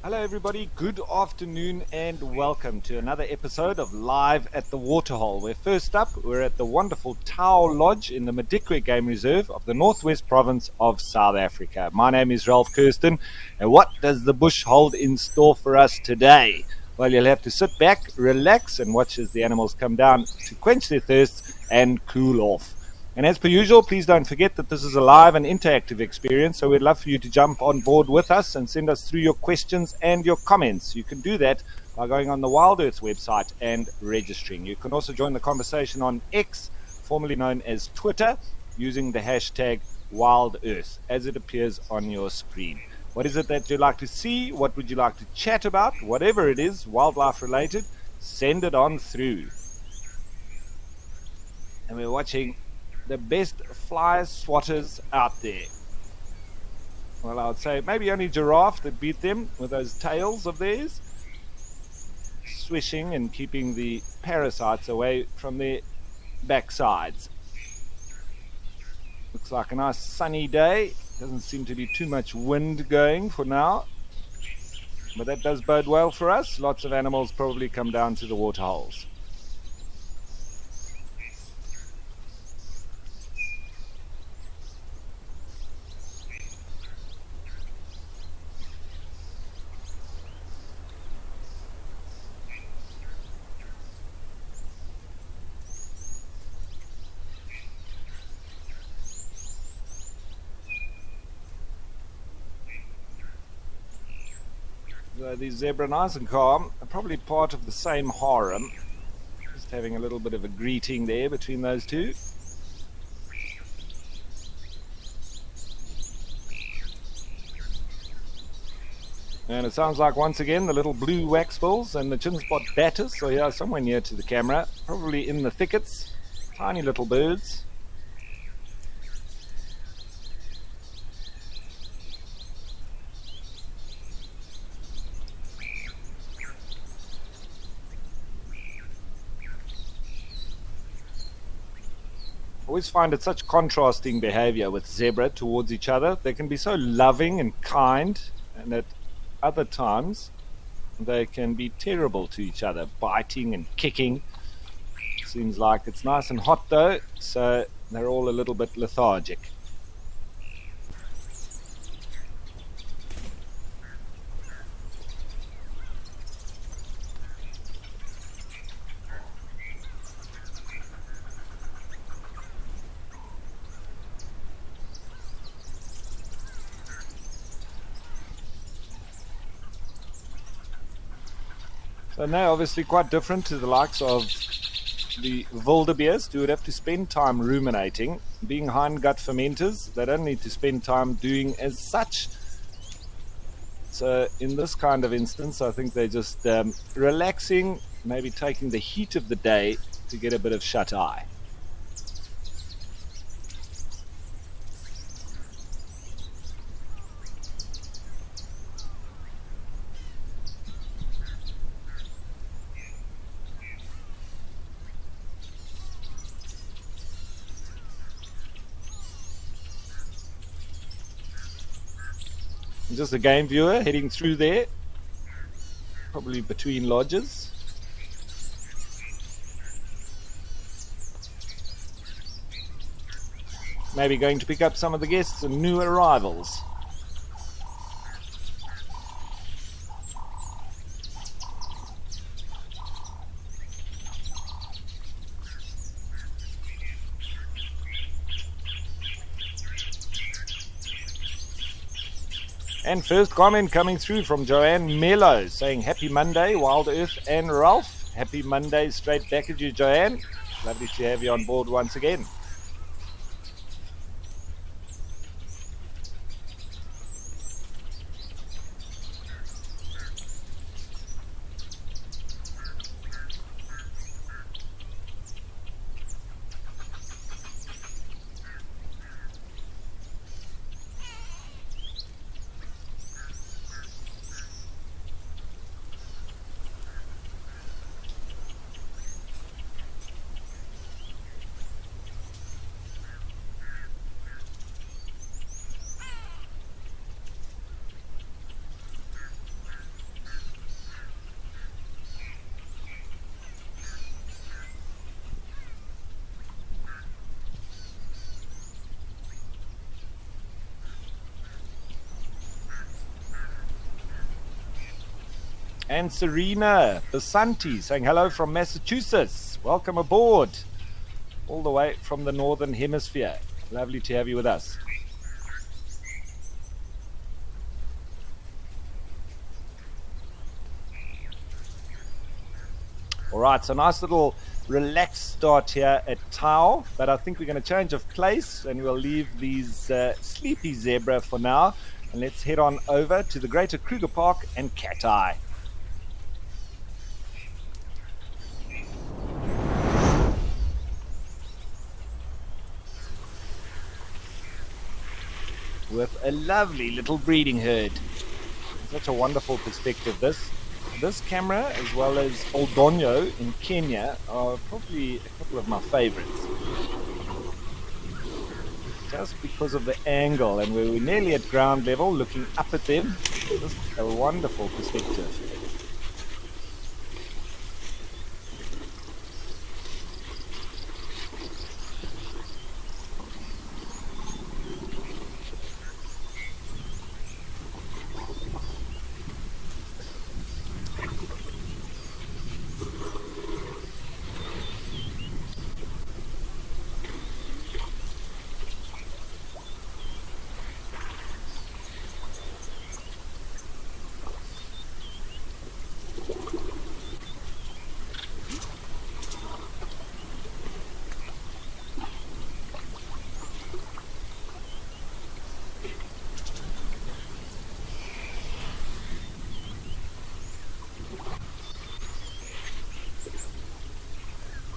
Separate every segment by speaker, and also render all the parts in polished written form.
Speaker 1: Hello, everybody. Good afternoon, and welcome to another episode of Live at the Waterhole. Where first up, we're at the wonderful Tau Lodge in the Madikwe Game Reserve of the Northwest Province of South Africa. My name is Ralph Kirsten, and what does the bush hold in store for us today? Well, you'll have to sit back, relax, and watch as the animals come down to quench their thirst and cool off. And as per usual, please don't forget that this is a live and interactive experience, so we'd love for you to jump on board with us and send us through your questions and your comments. You can do that by going on the Wild Earth website and registering. You can also join the conversation on X, formerly known as Twitter, using the hashtag WildEarth as it appears on your screen. What is it that you'd like to see? What would you like to chat about? Whatever it is, wildlife related, send it on through. And we're watching the best fly swatters out there. Well, I would say maybe only giraffe that beat them with those tails of theirs, swishing and keeping the parasites away from their backsides. Looks like a nice sunny day. Doesn't seem to be too much wind going for now, but that does bode well for us. Lots of animals probably come down to the waterholes. These zebra, nice and calm, are probably part of the same harem. Just having a little bit of a greeting there between those two. And it sounds like once again the little blue waxbills and the chin-spot batters are here somewhere near to the camera, probably in the thickets. Tiny little birds. I always find it such contrasting behavior with zebra towards each other. They can be so loving and kind, and at other times they can be terrible to each other, biting and kicking. Seems like it's nice and hot though, so they're all a little bit lethargic. So now obviously quite different to the likes of the wildebeest, who would have to spend time ruminating. Being hindgut fermenters, they don't need to spend time doing as such. So in this kind of instance, I think they're just relaxing, maybe taking the heat of the day to get a bit of shut-eye. Just a game viewer heading through there, probably between lodges. Maybe going to pick up some of the guests and new arrivals. And first comment coming through from Joanne Mello saying happy Monday, Wild Earth and Ralph. Happy Monday straight back at you, Joanne. Lovely to have you on board once again. And Serena Basanti saying hello from Massachusetts. Welcome aboard, all the way from the Northern Hemisphere. Lovely to have you with us. All right, so nice little relaxed start here at Tau, but I think we're going to change of place and we'll leave these sleepy zebra for now, and let's head on over to the Greater Kruger Park and Cat Eye. With a lovely little breeding herd. Such a wonderful perspective, this camera, as well as Oldonyo in Kenya, are probably a couple of my favorites. Just because of the angle, and we're nearly at ground level, looking up at them. Just a wonderful perspective.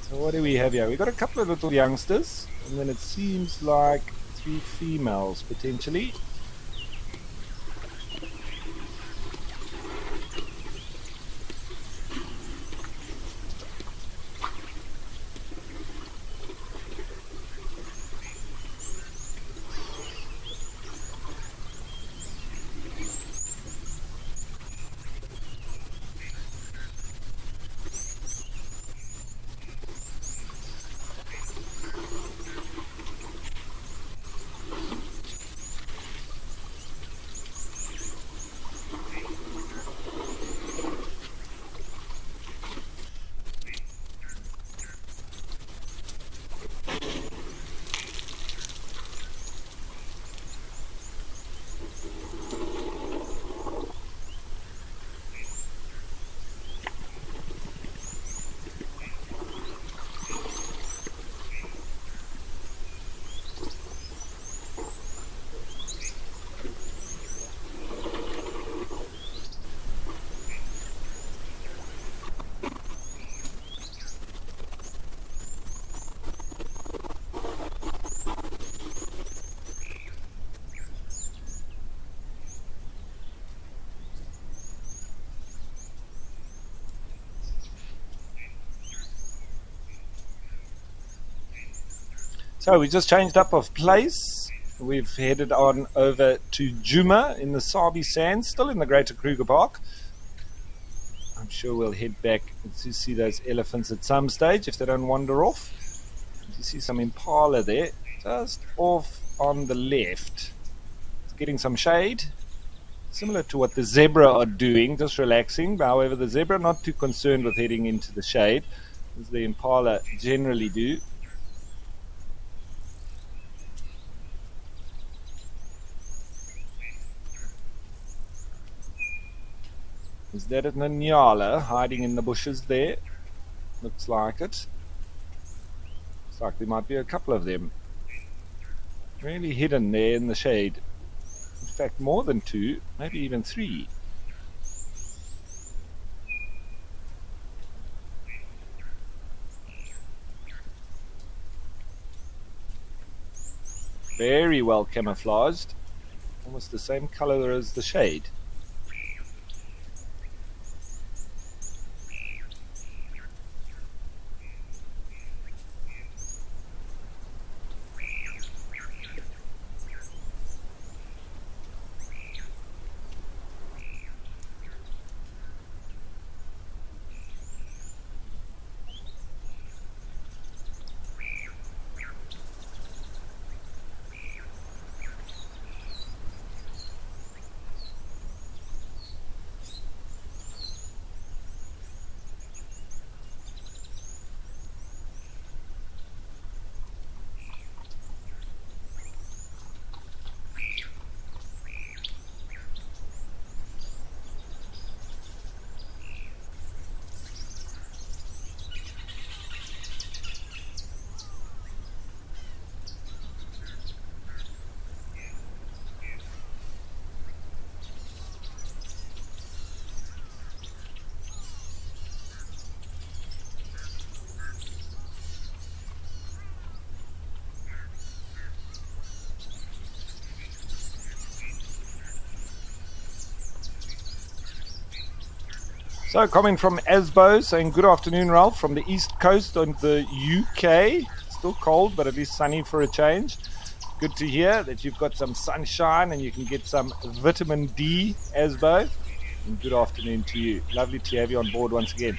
Speaker 1: So what do we have here? We've got a couple of little youngsters, and then it seems like 3 females potentially. So we just changed up of place. We've headed on over to Juma in the Sabi Sands, still in the Greater Kruger Park. I'm sure we'll head back to see those elephants at some stage if they don't wander off. You see some impala there, just off on the left. It's getting some shade, similar to what the zebra are doing, just relaxing. However, the zebra not too concerned with heading into the shade, as the impala generally do. Is that a Nyala hiding in the bushes there? Looks like it. Looks like there might be a couple of them. Really hidden there in the shade. In fact, more than 2, maybe even 3. Very well camouflaged. Almost the same color as the shade. So, coming from Asbo, saying good afternoon, Ralph, from the east coast of the UK. Still cold, but at least sunny for a change. Good to hear that you've got some sunshine and you can get some vitamin D, Asbo. And good afternoon to you. Lovely to have you on board once again.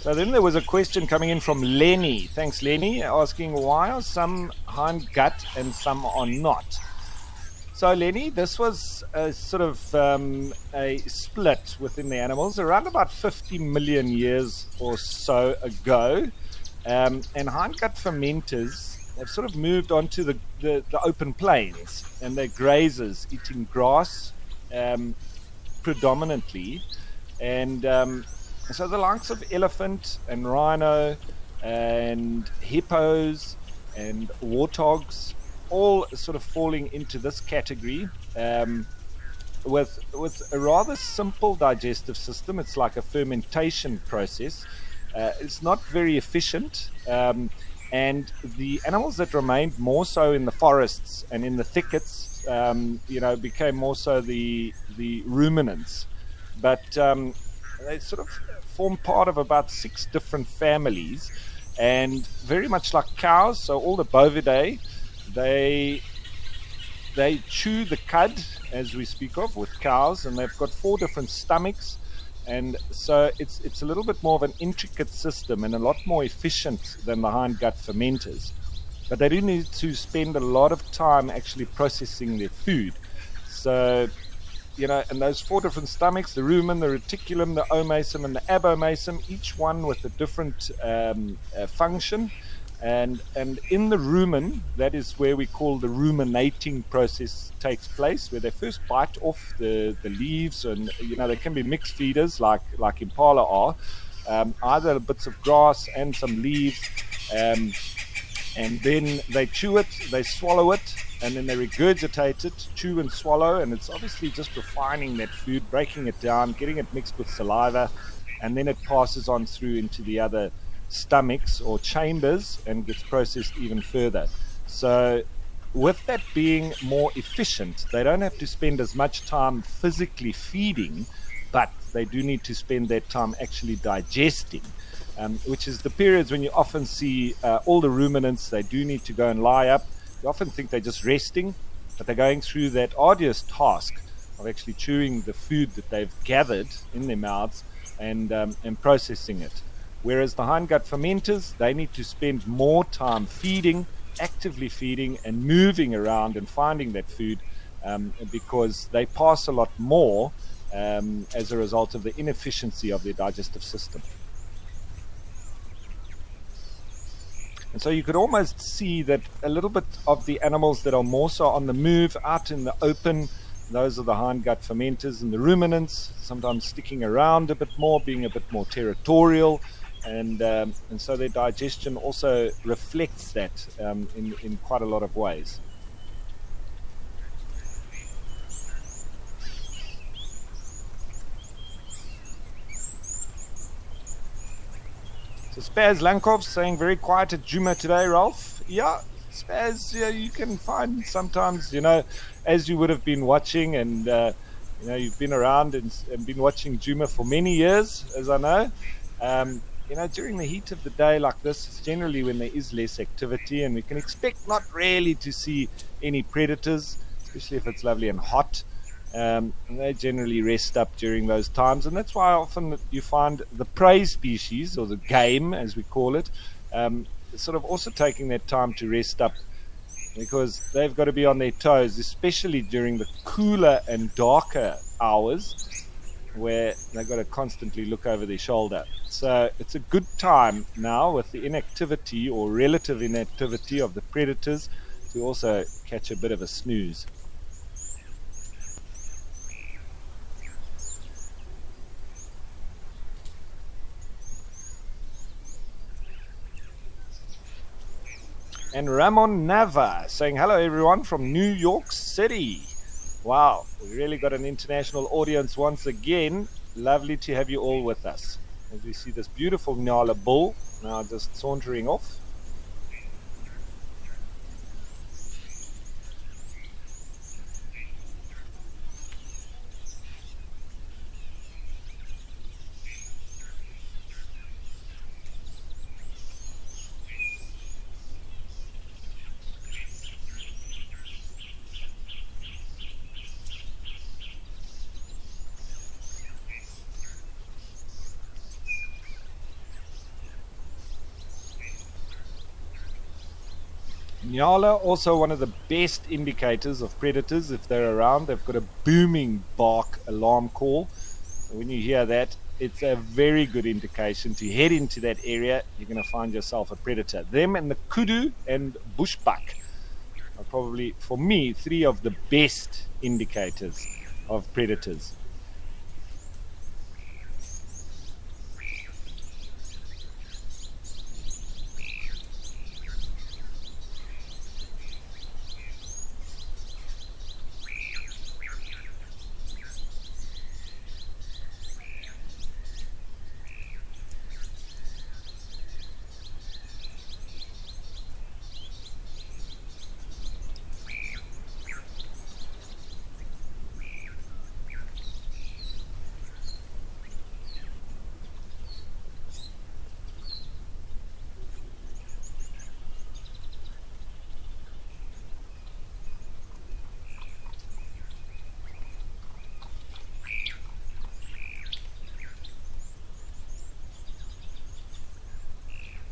Speaker 1: So then there was a question coming in from Lenny. Thanks, Lenny, asking why are some hind gut and some are not. So, Lenny, this was a sort of a split within the animals around about 50 million years or so ago. And hindgut fermenters have sort of moved onto the open plains, and they're grazers eating grass predominantly. And so the likes of elephant and rhino and hippos and warthogs all sort of falling into this category with a rather simple digestive system. It's like a fermentation process. It's not very efficient, and the animals that remained more so in the forests and in the thickets, became more so the ruminants. But they sort of form part of about 6 different families, and very much like cows. So all the bovidae, they chew the cud, as we speak of, with cows, and they've got 4 different stomachs. And so it's a little bit more of an intricate system and a lot more efficient than the hindgut fermenters. But they do need to spend a lot of time actually processing their food. So, and those 4 different stomachs, the rumen, the reticulum, the omasum, and the abomasum, each one with a different function. And in the rumen, that is where we call the ruminating process takes place, where they first bite off the leaves, and they can be mixed feeders like impala are, either bits of grass and some leaves, and then they chew it, they swallow it, and then they regurgitate it, chew and swallow, and it's obviously just refining that food, breaking it down, getting it mixed with saliva, and then it passes on through into the other stomachs or chambers and gets processed even further. So with that being more efficient, they don't have to spend as much time physically feeding, but they do need to spend that time actually digesting, which is the periods when you often see all the ruminants. They do need to go and lie up. You often think they're just resting, but they're going through that arduous task of actually chewing the food that they've gathered in their mouths and processing it. Whereas the hindgut fermenters, they need to spend more time feeding, actively feeding, and moving around and finding that food, because they pass a lot more as a result of the inefficiency of their digestive system. And so you could almost see that a little bit of the animals that are more so on the move, out in the open, those are the hindgut fermenters, and the ruminants, sometimes sticking around a bit more, being a bit more territorial. And so their digestion also reflects that in quite a lot of ways. So Spaz Lankov saying very quiet at Juma today, Ralph. Yeah, Spaz, you can find sometimes, as you would have been watching, and you've been around and been watching Juma for many years, as I know. During the heat of the day like this, it's generally when there is less activity, and we can expect not really to see any predators, especially if it's lovely and hot. And they generally rest up during those times, and that's why often you find the prey species, or the game as we call it, sort of also taking that time to rest up, because they've got to be on their toes, especially during the cooler and darker hours, where they've got to constantly look over their shoulder. So it's a good time now, with the inactivity or relative inactivity of the predators, to also catch a bit of a snooze. And Ramon Nava saying hello everyone from New York City. Wow, we really got an international audience once again. Lovely to have you all with us. As we see this beautiful Nyala bull now just sauntering off. Nyala, also one of the best indicators of predators if they're around. They've got a booming bark alarm call. So when you hear that, it's a very good indication to head into that area. You're going to find yourself a predator. Them and the kudu and bushbuck are probably, for me, three of the best indicators of predators.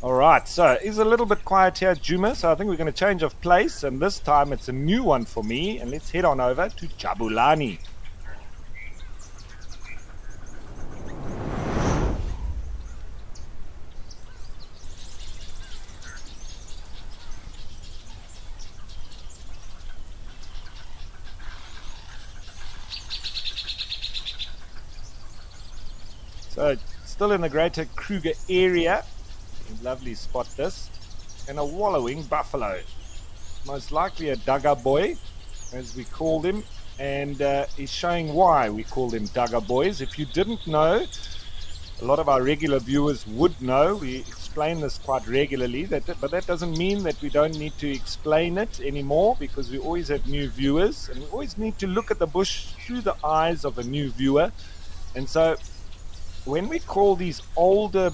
Speaker 1: All right, so it's a little bit quiet here, Juma, so I think we're going to change of place, and this time it's a new one for me, and let's head on over to Jabulani. So still in the greater Kruger area. Lovely spot this. And a wallowing buffalo. Most likely a Dugger boy, as we call him. And he's showing why we call them Dugger boys. If you didn't know, a lot of our regular viewers would know. We explain this quite regularly, but that doesn't mean that we don't need to explain it anymore, because we always have new viewers, and we always need to look at the bush through the eyes of a new viewer. And so when we call these older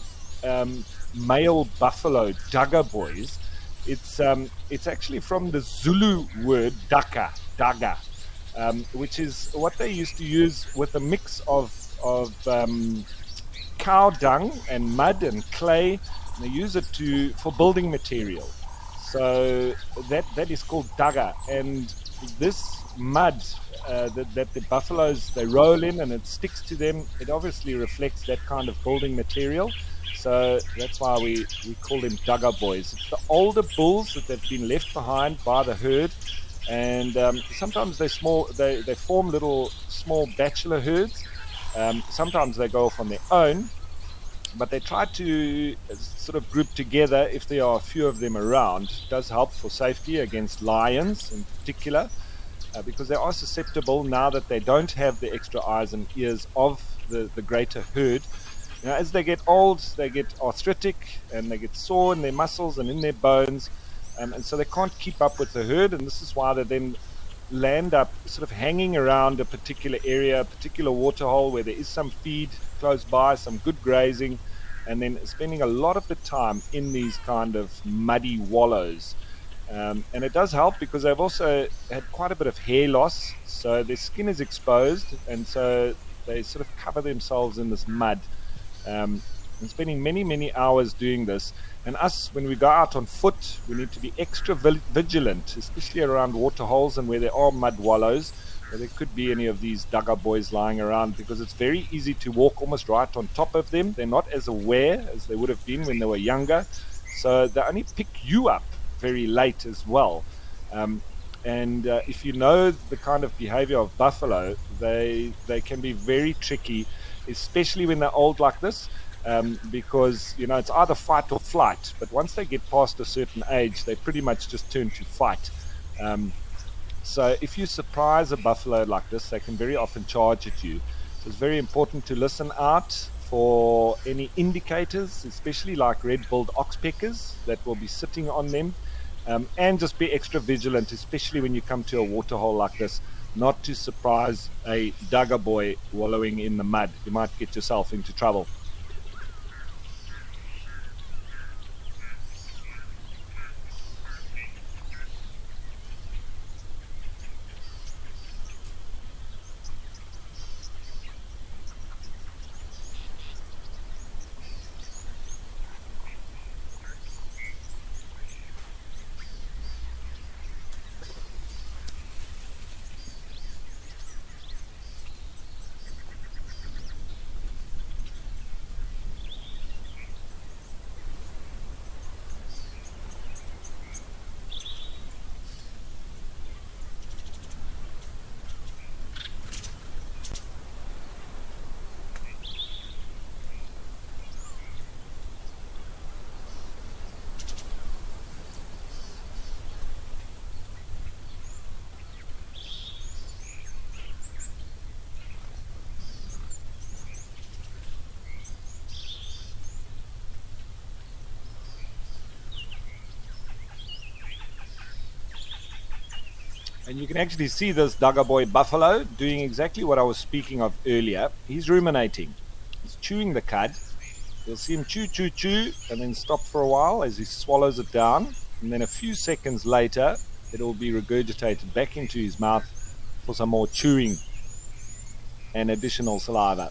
Speaker 1: male buffalo Dugger boys, it's actually from the Zulu word daga, which is what they used to use with a mix of cow dung and mud and clay. And they use it for building material. So that is called daga, and this mud that the buffaloes, they roll in and it sticks to them, it obviously reflects that kind of building material. So that's why we call them Dugger boys. It's the older bulls that have been left behind by the herd, and sometimes they form little small bachelor herds. Sometimes they go off on their own, but they try to sort of group together if there are a few of them around. It does help for safety against lions in particular, because they are susceptible now that they don't have the extra eyes and ears of the greater herd. You know, as they get old, they get arthritic and they get sore in their muscles and in their bones, and so they can't keep up with the herd, and this is why they then land up sort of hanging around a particular area, a particular waterhole where there is some feed close by, some good grazing, and then spending a lot of the time in these kind of muddy wallows. And it does help because they've also had quite a bit of hair loss, so their skin is exposed, and so they sort of cover themselves in this mud. And spending many hours doing this. And us, when we go out on foot, we need to be extra vigilant, especially around waterholes and where there are mud wallows, where there could be any of these Dugger boys lying around, because it's very easy to walk almost right on top of them. They're not as aware as they would have been when they were younger, so they only pick you up very late as well. And if you know the kind of behavior of buffalo, they can be very tricky, especially when they're old like this, because it's either fight or flight. But once they get past a certain age, they pretty much just turn to fight. So if you surprise a buffalo like this, they can very often charge at you. So it's very important to listen out for any indicators, especially like red-billed oxpeckers that will be sitting on them, and just be extra vigilant, especially when you come to a waterhole like this, not to surprise a Dugger boy wallowing in the mud. You might get yourself into trouble. And you can actually see this Dagga boy buffalo doing exactly what I was speaking of earlier. He's ruminating. He's chewing the cud. You'll see him chew, chew, chew, and then stop for a while as he swallows it down. And then a few seconds later, it will be regurgitated back into his mouth for some more chewing and additional saliva.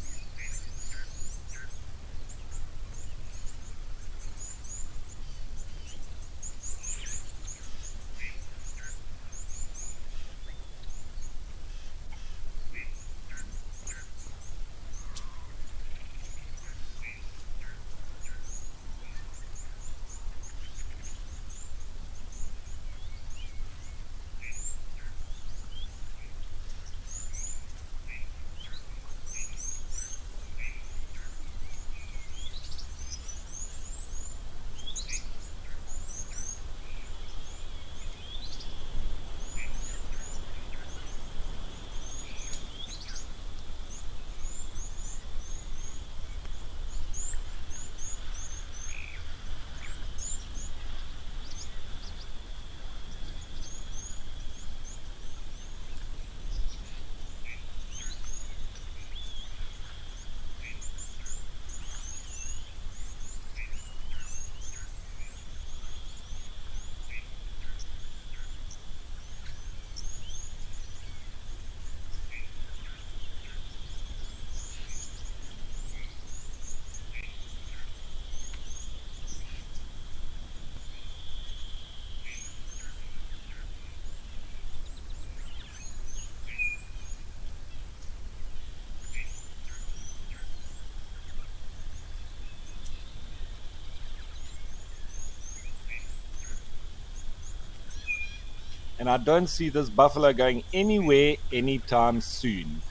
Speaker 1: And I don't see this buffalo going anywhere anytime soon.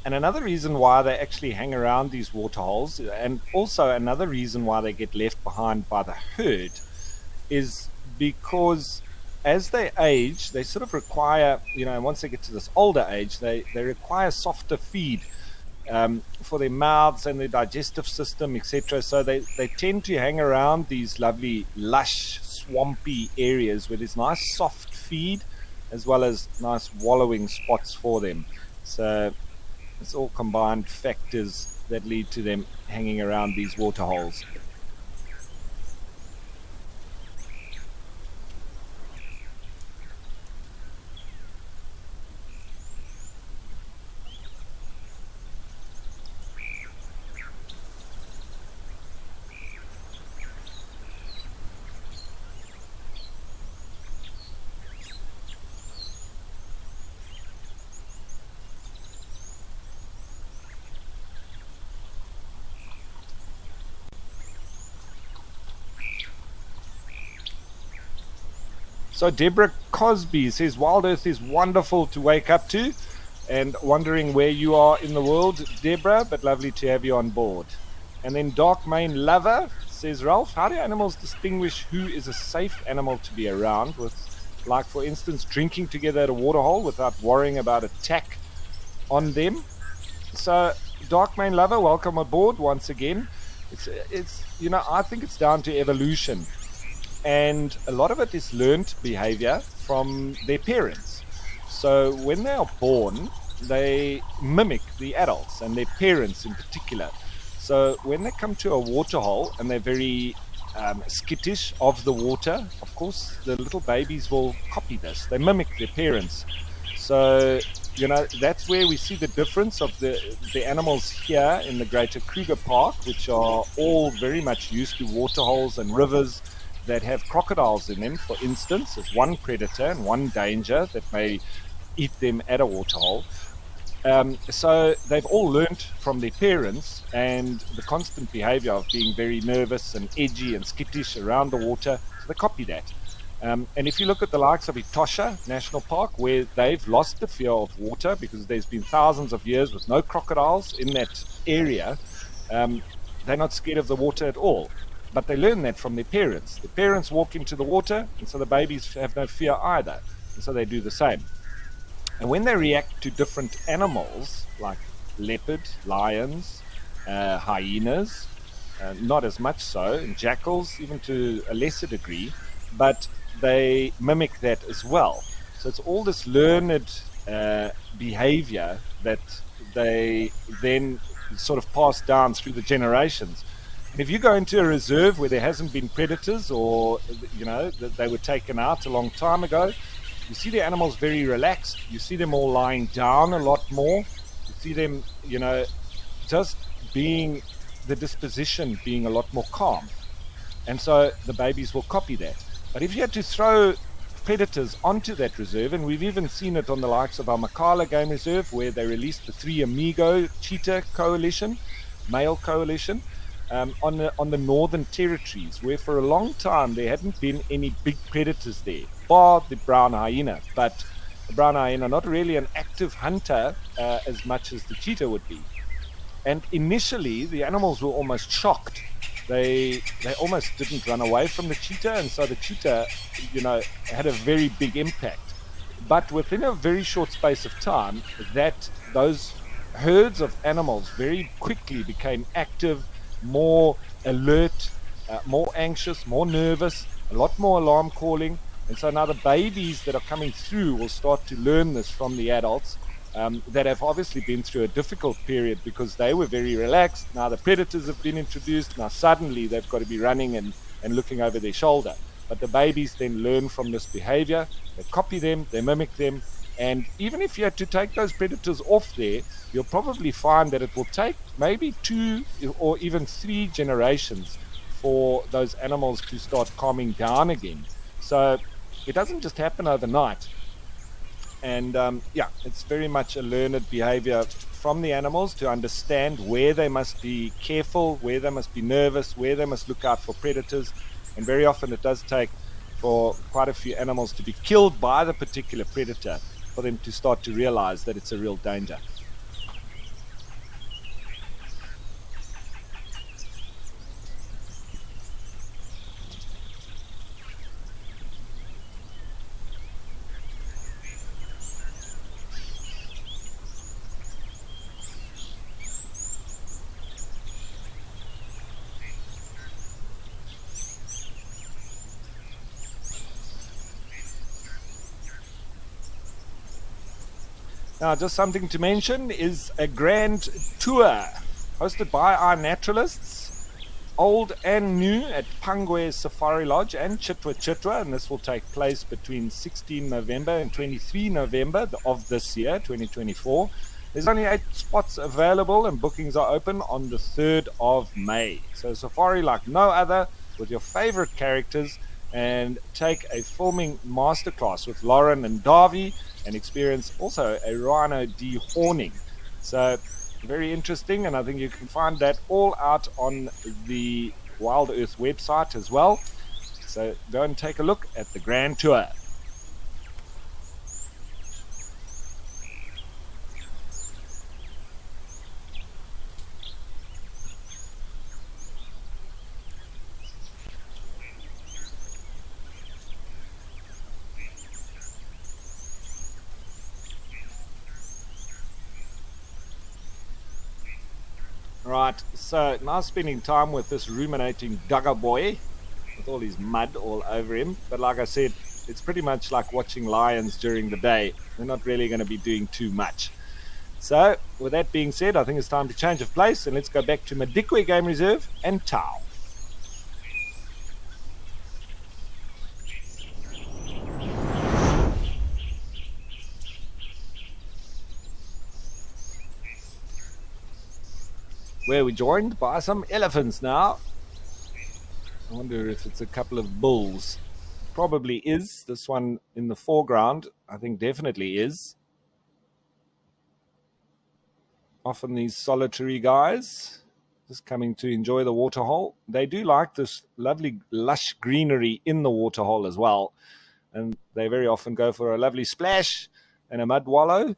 Speaker 1: And another reason why they actually hang around these waterholes, and also another reason why they get left behind by the herd, is because as they age, they sort of require, once they get to this older age, they require softer feed for their mouths and their digestive system, etc. So they tend to hang around these lovely, lush, swampy areas where there's nice soft feed as well as nice wallowing spots for them. So it's all combined factors that lead to them hanging around these waterholes. So Deborah Cosby says, Wild Earth is wonderful to wake up to, and wondering where you are in the world, Deborah, but lovely to have you on board. And then Dark Mane Lover says, Ralph, how do animals distinguish who is a safe animal to be around with, like for instance, drinking together at a waterhole without worrying about attack on them? So Dark Mane Lover, welcome aboard once again. It's I think it's down to evolution. And a lot of it is learned behavior from their parents. So when they are born, they mimic the adults and their parents in particular. So when they come to a waterhole and they're very skittish of the water, of course, the little babies will copy this. They mimic their parents. So, that's where we see the difference of the animals here in the Greater Kruger Park, which are all very much used to waterholes and rivers that have crocodiles in them, for instance, as one predator and one danger that may eat them at a waterhole. So they've all learnt from their parents, and the constant behavior of being very nervous and edgy and skittish around the water, so they copy that. And if you look at the likes of Etosha National Park, where they've lost the fear of water because there's been thousands of years with no crocodiles in that area, they're not scared of the water at all. But they learn that from their parents. The parents walk into the water, and so the babies have no fear either. And so they do the same. And when they react to different animals, like leopard, lions, hyenas, not as much so, and jackals, even to a lesser degree, but they mimic that as well. So it's all this learned behavior that they then sort of pass down through the generations. And if you go into a reserve where there hasn't been predators, or that they were taken out a long time ago, you see the animals very relaxed. You see them all lying down a lot more. You see them, just being, the disposition being a lot more calm. And so the babies will copy that. But if you had to throw predators onto that reserve, and we've even seen it on the likes of our Makala Game Reserve, where they released the Three Amigo cheetah coalition, male coalition, on the northern territories, where for a long time there hadn't been any big predators there, bar the brown hyena. But the brown hyena, not really an active hunter as much as the cheetah would be. And initially, the animals were almost shocked. They almost didn't run away from the cheetah, and so the cheetah, had a very big impact. But within a very short space of time, those herds of animals very quickly became active, more alert, more anxious, more nervous, a lot more alarm calling. And so now the babies that are coming through will start to learn this from the adults, that have obviously been through a difficult period because they were very relaxed. Now the predators have been introduced. Now suddenly they've got to be running and looking over their shoulder. But the babies then learn from this behavior. They copy them, they mimic them. And even if you had to take those predators off there, you'll probably find that it will take maybe 2 or even 3 generations for those animals to start calming down again. So it doesn't just happen overnight. And it's very much a learned behavior from the animals to understand where they must be careful, where they must be nervous, where they must look out for predators. And very often it does take for quite a few animals to be killed by the particular predator for them to start to realize that it's a real danger. Now, just something to mention is a grand tour hosted by our naturalists, old and new, at Pangwe Safari Lodge and Chitwa, and this will take place between 16 November and 23 November of this year, 2024. There's only 8 spots available and bookings are open on the 3rd of May. So safari like no other, with your favorite characters, and take a filming masterclass with Lauren and Davy, and experience also a rhino dehorning. So very interesting, and I think you can find that all out on the Wild Earth website as well. So go and take a look at the grand tour. Right, so now spending time with this ruminating Dugger boy with all his mud all over him. But like I said, it's pretty much like watching lions during the day. They're not really going to be doing too much. So with that being said, I think it's time to change of place, and let's go back to Madikwe Game Reserve and Tau. Where we're joined by some elephants now. I wonder if it's a couple of bulls. Probably is. This one in the foreground, I think definitely is. Often these solitary guys just coming to enjoy the waterhole. They do like this lovely lush greenery in the waterhole as well. And they very often go for a lovely splash and a mud wallow.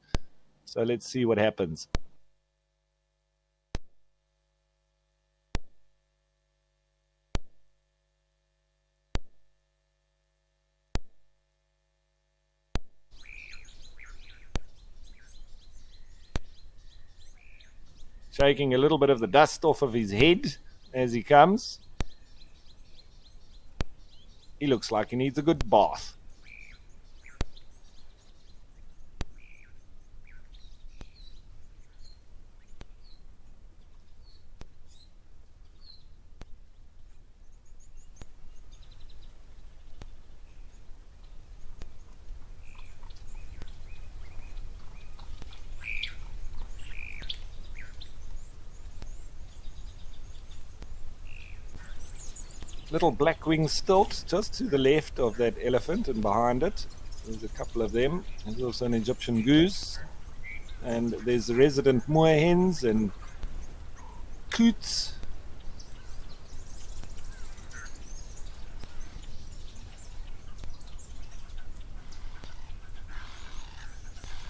Speaker 1: So let's see what happens. Shaking a little bit of the dust off of his head as he comes. He looks like he needs a good bath. little black-winged stilt just to the left of that elephant and behind it. There's a couple of them. There's also an Egyptian goose. And there's the resident moorhens and coots.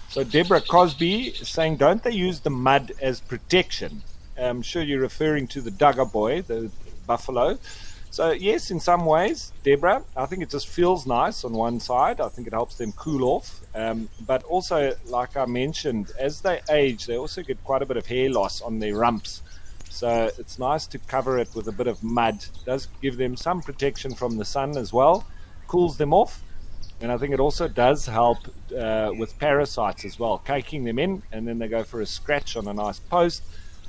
Speaker 1: So Deborah Cosby is saying, don't they use the mud as protection? I'm sure you're referring to the Duggar boy, the buffalo. So yes, in some ways, Deborah, I think it just feels nice on one side. I think it helps them cool off. But also, like I mentioned, as they age, they also get quite a bit of hair loss on their rumps. So it's nice to cover it with a bit of mud. It does give them some protection from the sun as well, cools them off. And I think it also does help with parasites as well, caking them in, and then they go for a scratch on a nice post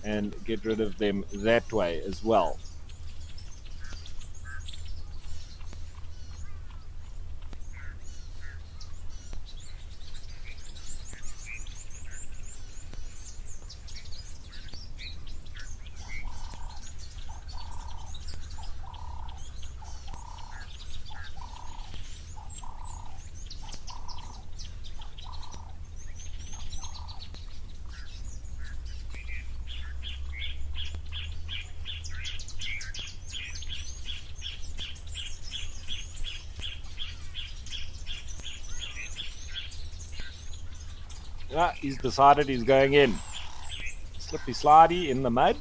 Speaker 1: and get rid of them that way as well. Yeah, he's decided he's going in. Slippy slidey in the mud.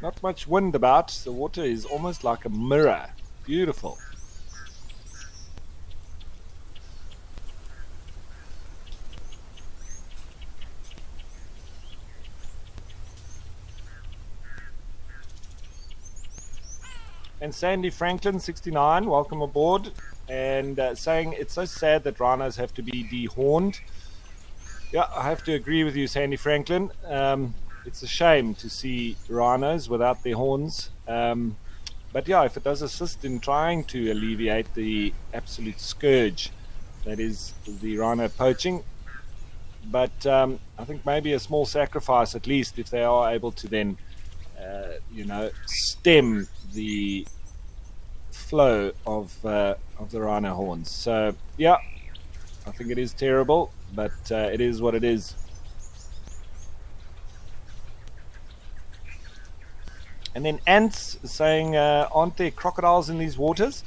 Speaker 1: Not much wind about. The water is almost like a mirror. Beautiful. And Sandy Franklin, 69, welcome aboard. And saying it's so sad that rhinos have to be dehorned. Yeah, I have to agree with you, Sandy Franklin. It's a shame to see rhinos without their horns. But yeah, if it does assist in trying to alleviate the absolute scourge that is the rhino poaching. But I think maybe a small sacrifice, at least, if they are able to then, stem the flow of the rhino horns. So, yeah, I think it is terrible, but it is what it is. And then Ants saying, aren't there crocodiles in these waters?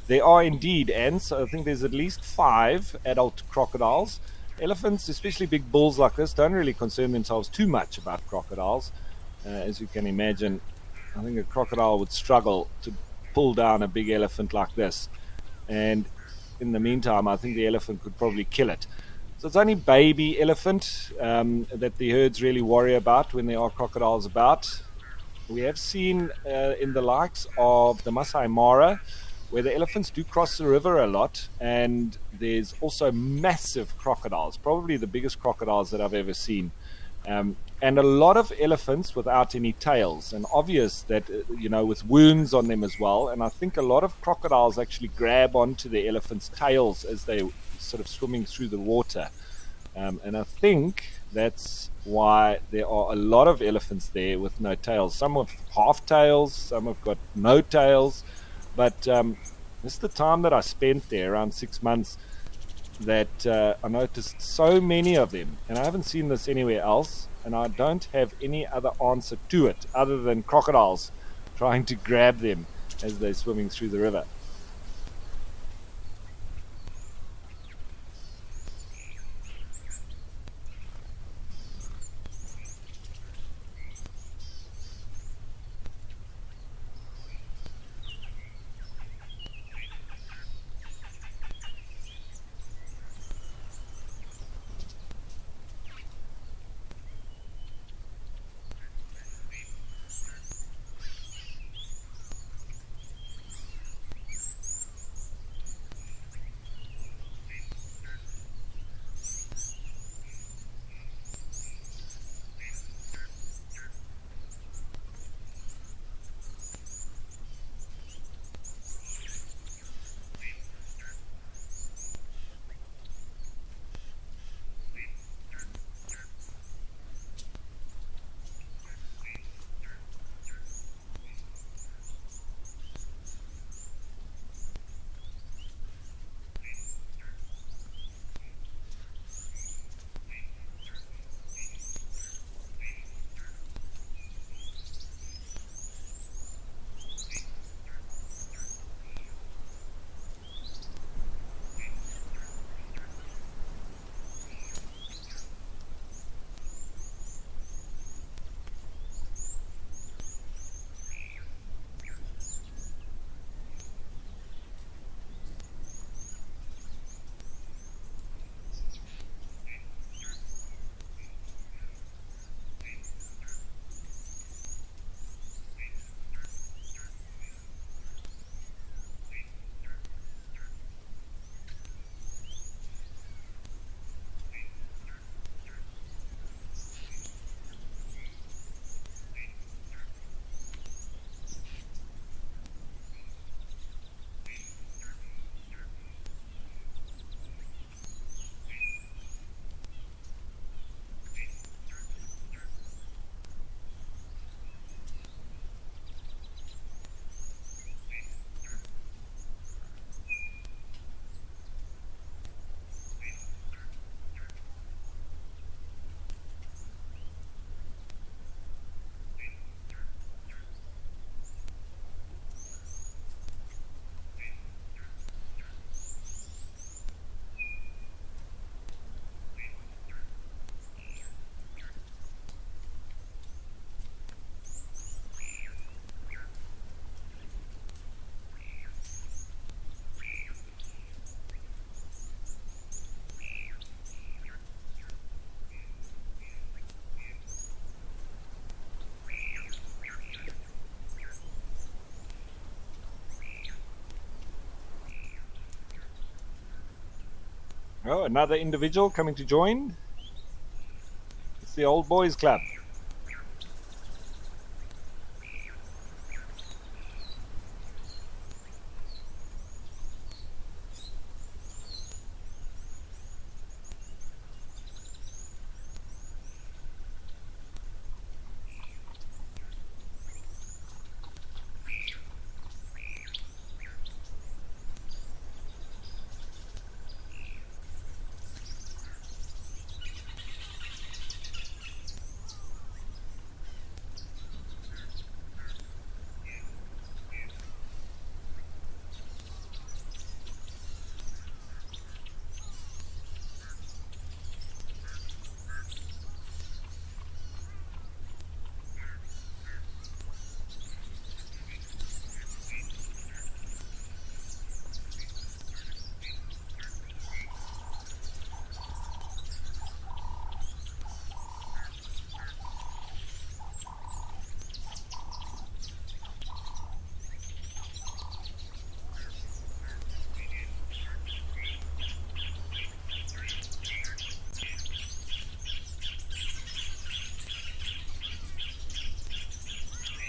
Speaker 1: There are indeed, Ants. I think there's at least 5 adult crocodiles. Elephants, especially big bulls like this, don't really concern themselves too much about crocodiles. As you can imagine, I think a crocodile would struggle to pull down a big elephant like this. And in the meantime, I think the elephant could probably kill it. So it's only baby elephant that the herds really worry about when there are crocodiles about. We have seen in the likes of the Masai Mara, where the elephants do cross the river a lot, and there's also massive crocodiles, probably the biggest crocodiles that I've ever seen. And a lot of elephants without any tails, and obvious that, with wounds on them as well. And I think a lot of crocodiles actually grab onto the elephants' tails as they're sort of swimming through the water. And I think that's why there are a lot of elephants there with no tails. Some have half tails, some have got no tails. But this is the time that I spent there, around 6 months, that I noticed so many of them. And I haven't seen this anywhere else, and I don't have any other answer to it other than crocodiles trying to grab them as they're swimming through the river. Oh, another individual coming to join. It's the Old Boys Club.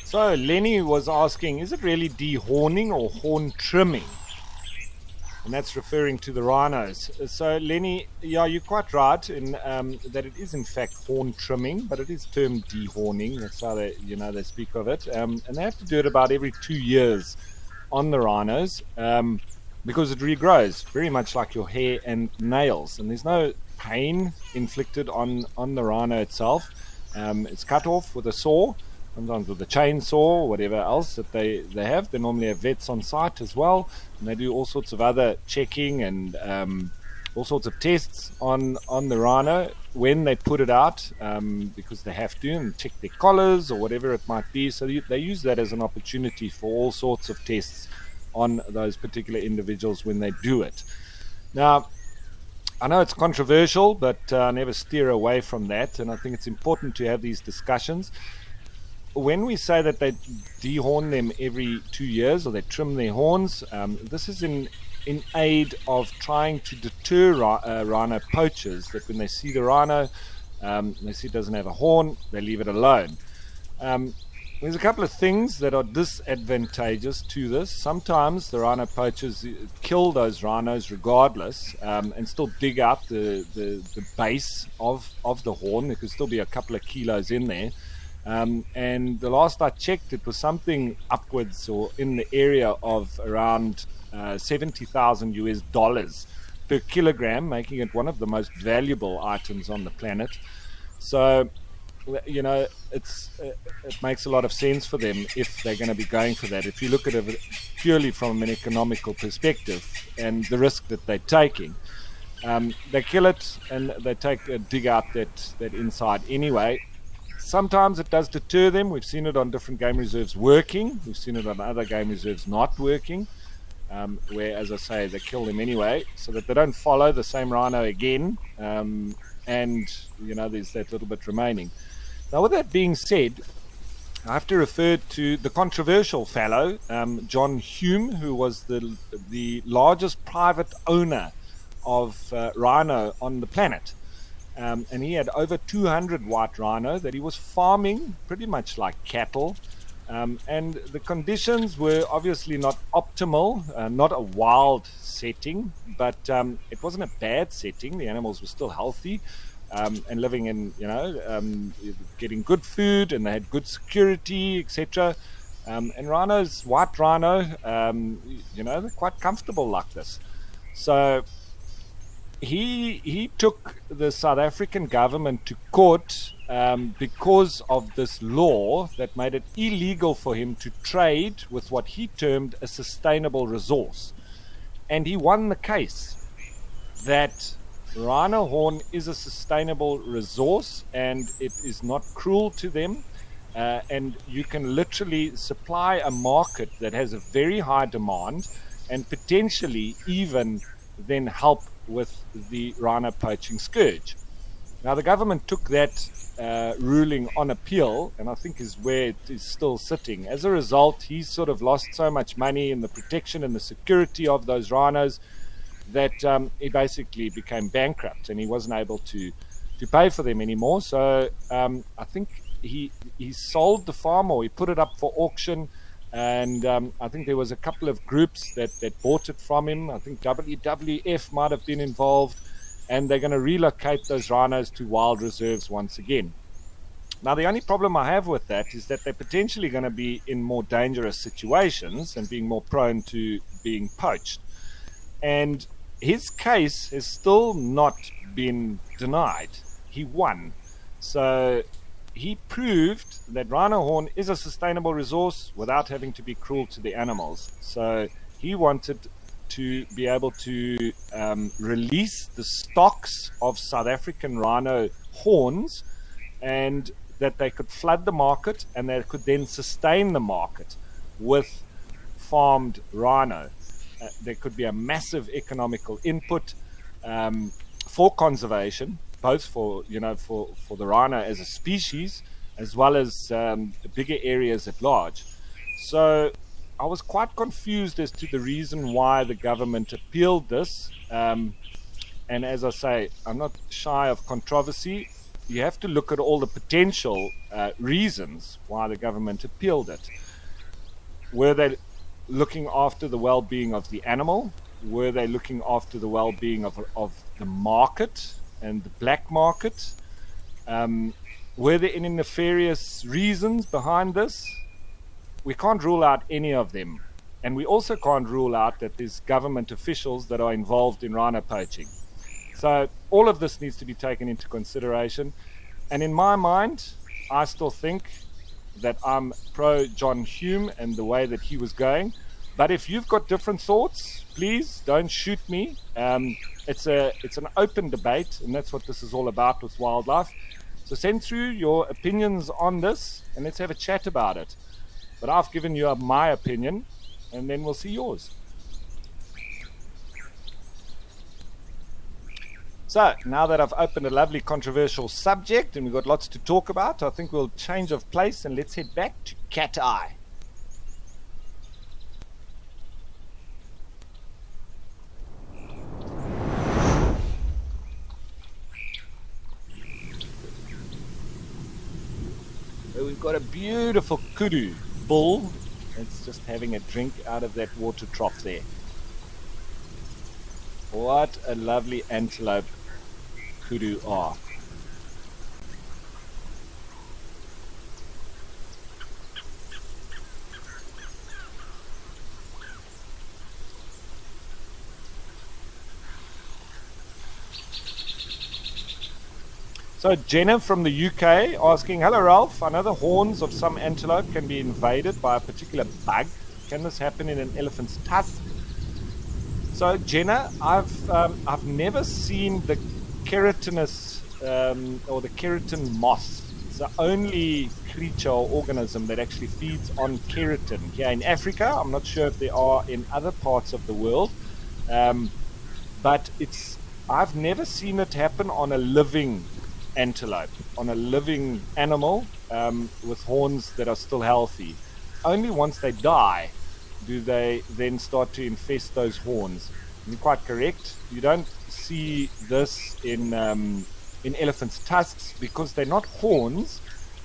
Speaker 1: So Lenny was asking, is it really dehorning or horn trimming? And that's referring to the rhinos. So Lenny, yeah, you're quite right in that it is in fact horn trimming, but it is termed dehorning. That's how they speak of it. And they have to do it about every 2 years on the rhinos because it regrows, very much like your hair and nails. And there's no pain inflicted on the rhino itself. It's cut off with a saw, sometimes with a chainsaw or whatever else that they have. They normally have vets on site as well, and they do all sorts of other checking and all sorts of tests on the rhino when they put it out, because they have to, and check their collars or whatever it might be. So they use that as an opportunity for all sorts of tests on those particular individuals when they do it. Now, I know it's controversial, but I never steer away from that, and I think it's important to have these discussions. When we say that they dehorn them every 2 years or they trim their horns, this is in aid of trying to deter rhino poachers, that when they see the rhino, they see it doesn't have a horn, they leave it alone. There's a couple of things that are disadvantageous to this. Sometimes the rhino poachers kill those rhinos regardless, and still dig out the base of the horn. There could still be a couple of kilos in there. And the last I checked, it was something upwards or in the area of around $70,000 per kilogram, making it one of the most valuable items on the planet. So, you know, it makes a lot of sense for them if they're going to be going for that. If you look at it purely from an economical perspective and the risk that they're taking, they kill it and they dig out that inside anyway. Sometimes it does deter them. We've seen it on different game reserves working. We've seen it on other game reserves not working, where, as I say, they kill them anyway so that they don't follow the same rhino again. And, you know, there's that little bit remaining. Now, with that being said, I have to refer to the controversial fellow, John Hume, who was the largest private owner of rhino on the planet. And he had over 200 white rhino that he was farming pretty much like cattle. And the conditions were obviously not optimal, not a wild setting, but it wasn't a bad setting. The animals were still healthy and living in, getting good food, and they had good security, etc. And rhinos, white rhino, they're quite comfortable like this. So he took the South African government to court because of this law that made it illegal for him to trade with what he termed a sustainable resource. And he won the case that rhino horn is a sustainable resource and it is not cruel to them. And you can literally supply a market that has a very high demand and potentially even then help with the rhino poaching scourge. Now, the government took that ruling on appeal, and I think is where it is still sitting. As a result, he's sort of lost so much money in the protection and the security of those rhinos that he basically became bankrupt and he wasn't able to pay for them anymore. So I think he sold the farm, or he put it up for auction. And I think there was a couple of groups that bought it from him. I think WWF might have been involved, and they're going to relocate those rhinos to wild reserves once again. Now, the only problem I have with that is that they're potentially going to be in more dangerous situations and being more prone to being poached. And his case has still not been denied. He won. So he proved that rhino horn is a sustainable resource without having to be cruel to the animals. So he wanted to be able to release the stocks of South African rhino horns, and that they could flood the market, and they could then sustain the market with farmed rhino. There could be a massive economical input for conservation, both for the rhino as a species, as well as bigger areas at large. So I was quite confused as to the reason why the government appealed this. And as I say, I'm not shy of controversy. You have to look at all the potential reasons why the government appealed it. Were they looking after the well-being of the animal? Were they looking after the well-being of the market and the black market? Were there any nefarious reasons behind this? We can't rule out any of them. And we also can't rule out that there's government officials that are involved in rhino poaching. So all of this needs to be taken into consideration. And in my mind, I still think that I'm pro John Hume and the way that he was going. But if you've got different thoughts, please don't shoot me. It's an open debate, and that's what this is all about with wildlife. So send through your opinions on this, and let's have a chat about it. But I've given you my opinion, and then we'll see yours. So now that I've opened a lovely controversial subject and we've got lots to talk about, I think we'll change of place and let's head back to Cat Eye. So we've got a beautiful kudu bull that's just having a drink out of that water trough there. What a lovely antelope kudu are. So Jenna from the UK asking, hello Ralph, I know the horns of some antelope can be invaded by a particular bug. Can this happen in an elephant's tusk? So Jenna, I've never seen the keratinous or the keratin moth. It's the only creature or organism that actually feeds on keratin here in Africa. I'm not sure if there are in other parts of the world, but I've never seen it happen on a living antelope, on a living animal with horns that are still healthy. Only once they die do they then start to infest those horns. And you're quite correct. You don't see this in elephants' tusks because they're not horns.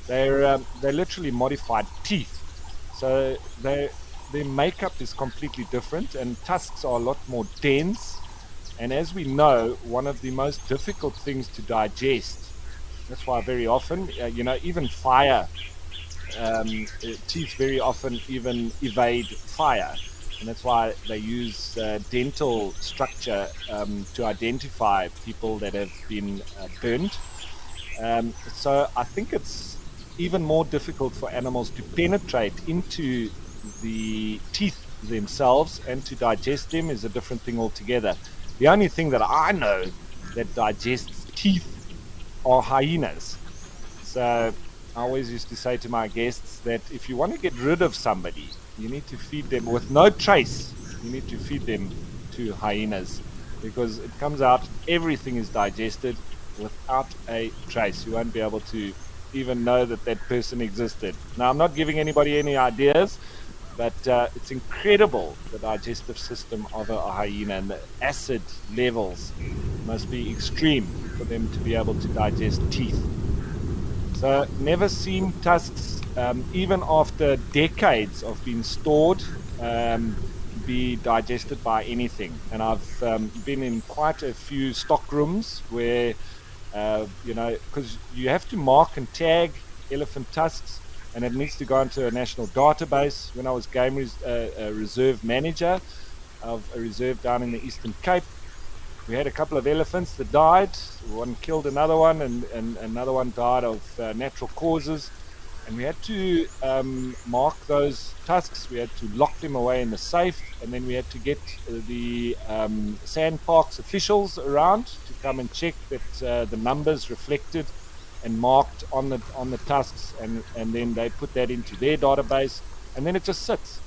Speaker 1: They're literally modified teeth. So their makeup is completely different, and tusks are a lot more dense. And as we know, one of the most difficult things to digest. That's why very often, even fire, teeth very often even evade fire. And that's why they use dental structure to identify people that have been burnt. So I think it's even more difficult for animals to penetrate into the teeth themselves, and to digest them is a different thing altogether. The only thing that I know that digests teeth are hyenas. So I always used to say to my guests that if you want to get rid of somebody, you need to feed them with no trace. You need to feed them to hyenas, because it comes out everything is digested without a trace. You won't be able to even know that that person existed. Now, I'm not giving anybody any ideas. But it's incredible, the digestive system of a hyena, and the acid levels must be extreme for them to be able to digest teeth. So never seen tusks, even after decades of being stored, be digested by anything. And I've been in quite a few stock rooms where, because you have to mark and tag elephant tusks, and it needs to go into a national database. When I was a reserve manager of a reserve down in the Eastern Cape, we had a couple of elephants that died. One killed another one, and another one died of natural causes. And we had to mark those tusks. We had to lock them away in the safe, and then we had to get the sandparks officials around to come and check that the numbers reflected and marked on the tusks, and then they put that into their database, and then it just sits.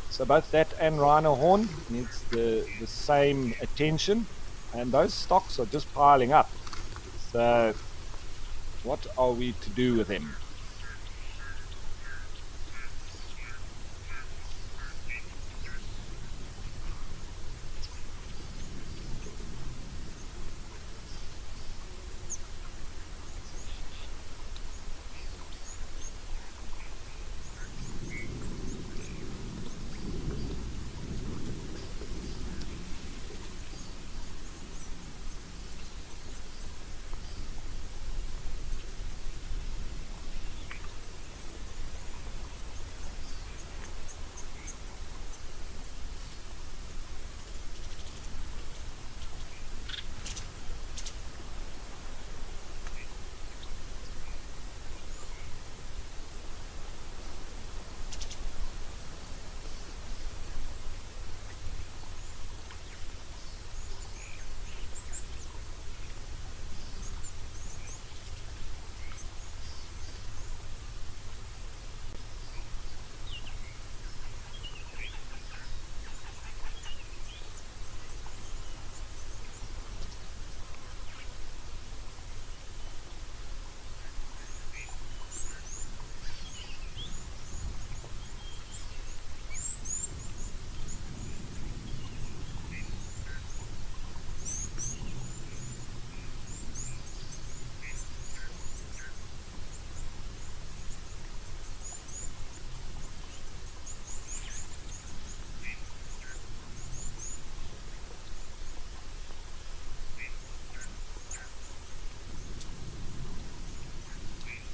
Speaker 1: So both that and rhino horn needs the same attention, and those stocks are just piling up. So what are we to do with them?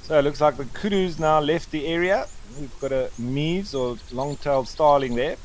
Speaker 1: So it looks like the kudu's now left the area. We've got a Meves or long-tailed starling there.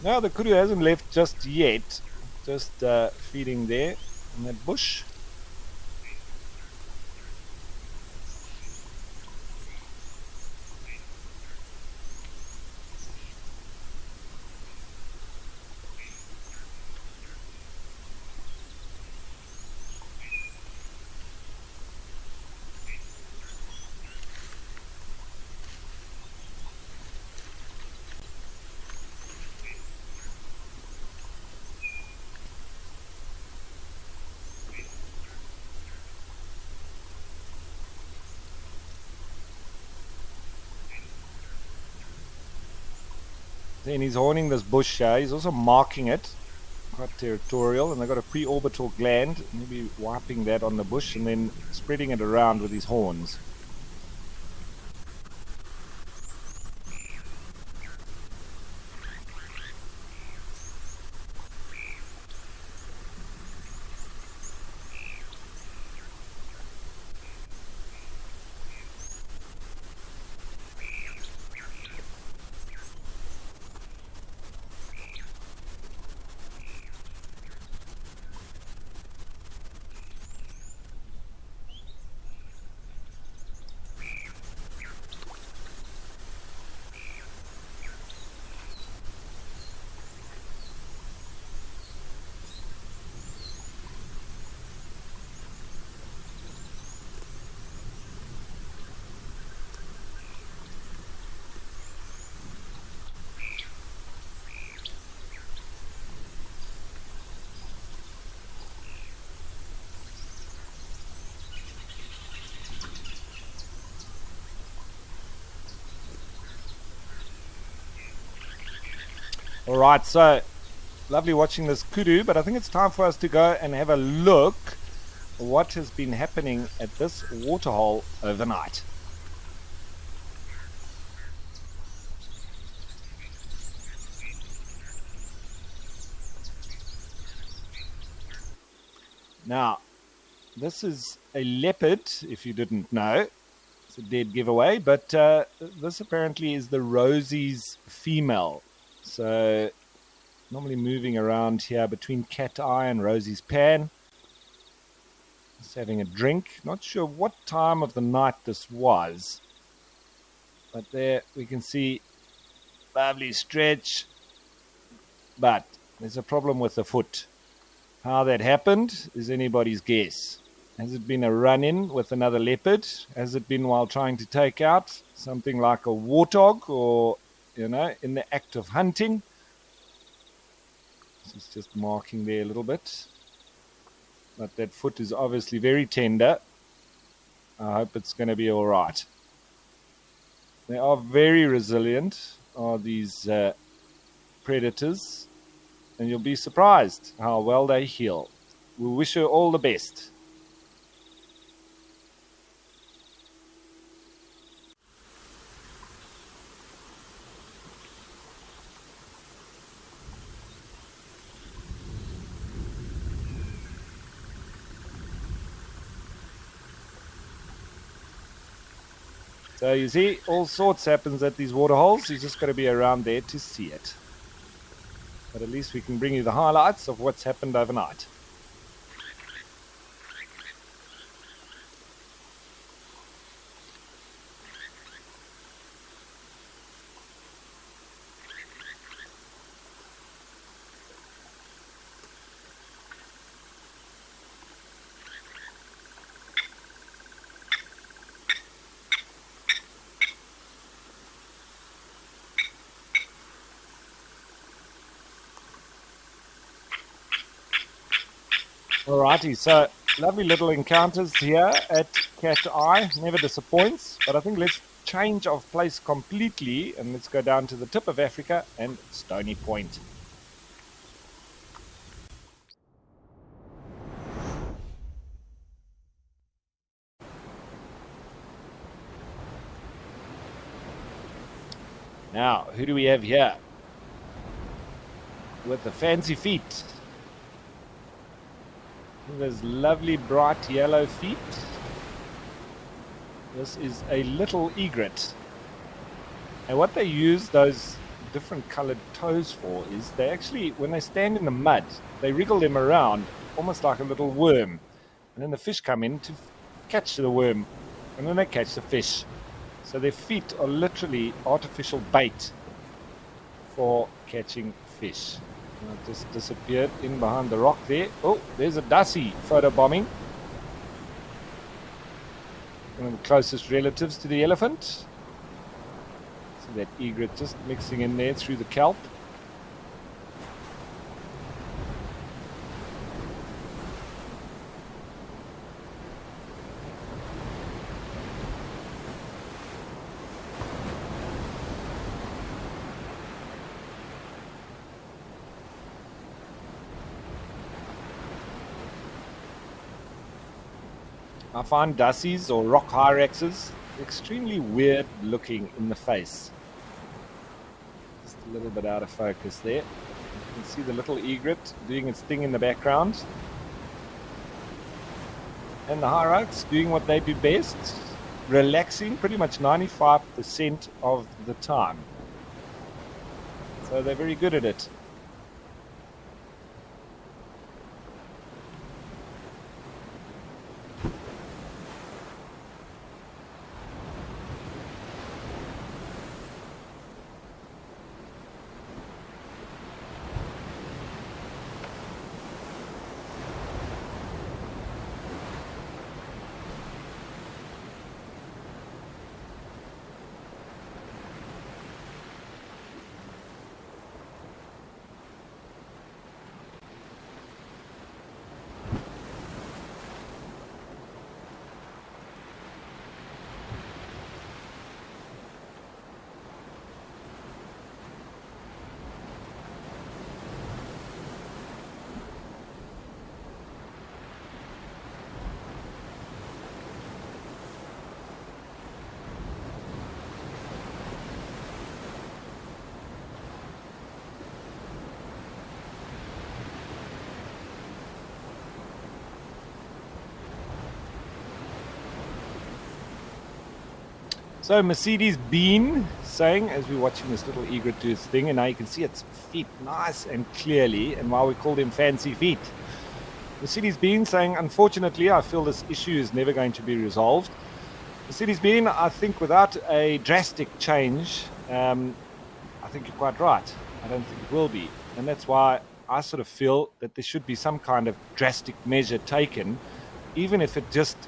Speaker 1: No, the kudu hasn't left just yet. Just feeding there in that bush. Then he's horning this bush here. He's also marking it. Quite territorial, and they've got a pre-orbital gland. Maybe wiping that on the bush and then spreading it around with his horns. All right, so lovely watching this kudu, but I think it's time for us to go and have a look what has been happening at this waterhole overnight. Now, this is a leopard, if you didn't know. It's a dead giveaway, but this apparently is the Rosie's female. So, normally moving around here between Cat Eye and Rosie's Pan. Just having a drink. Not sure what time of the night this was. But there we can see lovely stretch. But there's a problem with the foot. How that happened is anybody's guess. Has it been a run-in with another leopard? Has it been while trying to take out something like a warthog or, in the act of hunting? This is just marking there a little bit. But that foot is obviously very tender. I hope it's going to be all right. They are very resilient, are these predators. And you'll be surprised how well they heal. We wish her all the best. So you see, all sorts happens at these water holes. You just got to be around there to see it. But at least we can bring you the highlights of what's happened overnight. Alrighty, so lovely little encounters here at Cat Eye. Never disappoints, but I think let's change of place completely and let's go down to the tip of Africa and Stony Point. Now, who do we have here? With the fancy feet. Those lovely bright yellow feet. This is a little egret. And what they use those different colored toes for is they actually, when they stand in the mud, they wriggle them around almost like a little worm. And then the fish come in to catch the worm. And then they catch the fish. So their feet are literally artificial bait for catching fish. It just disappeared in behind the rock there. Oh, there's a Dussie photobombing. One of the closest relatives to the elephant. See that egret just mixing in there through the kelp. I find Dussies or rock hyraxes extremely weird looking in the face. Just a little bit out of focus there. You can see the little egret doing its thing in the background. And the hyrax doing what they do best, relaxing pretty much 95% of the time. So they're very good at it. So Mercedes Bean saying, as we're watching this little egret do its thing, and now you can see its feet nice and clearly, and why we call them fancy feet. Mercedes Bean saying, unfortunately, I feel this issue is never going to be resolved. Mercedes Bean, I think without a drastic change, I think you're quite right. I don't think it will be. And that's why I sort of feel that there should be some kind of drastic measure taken, even if it just,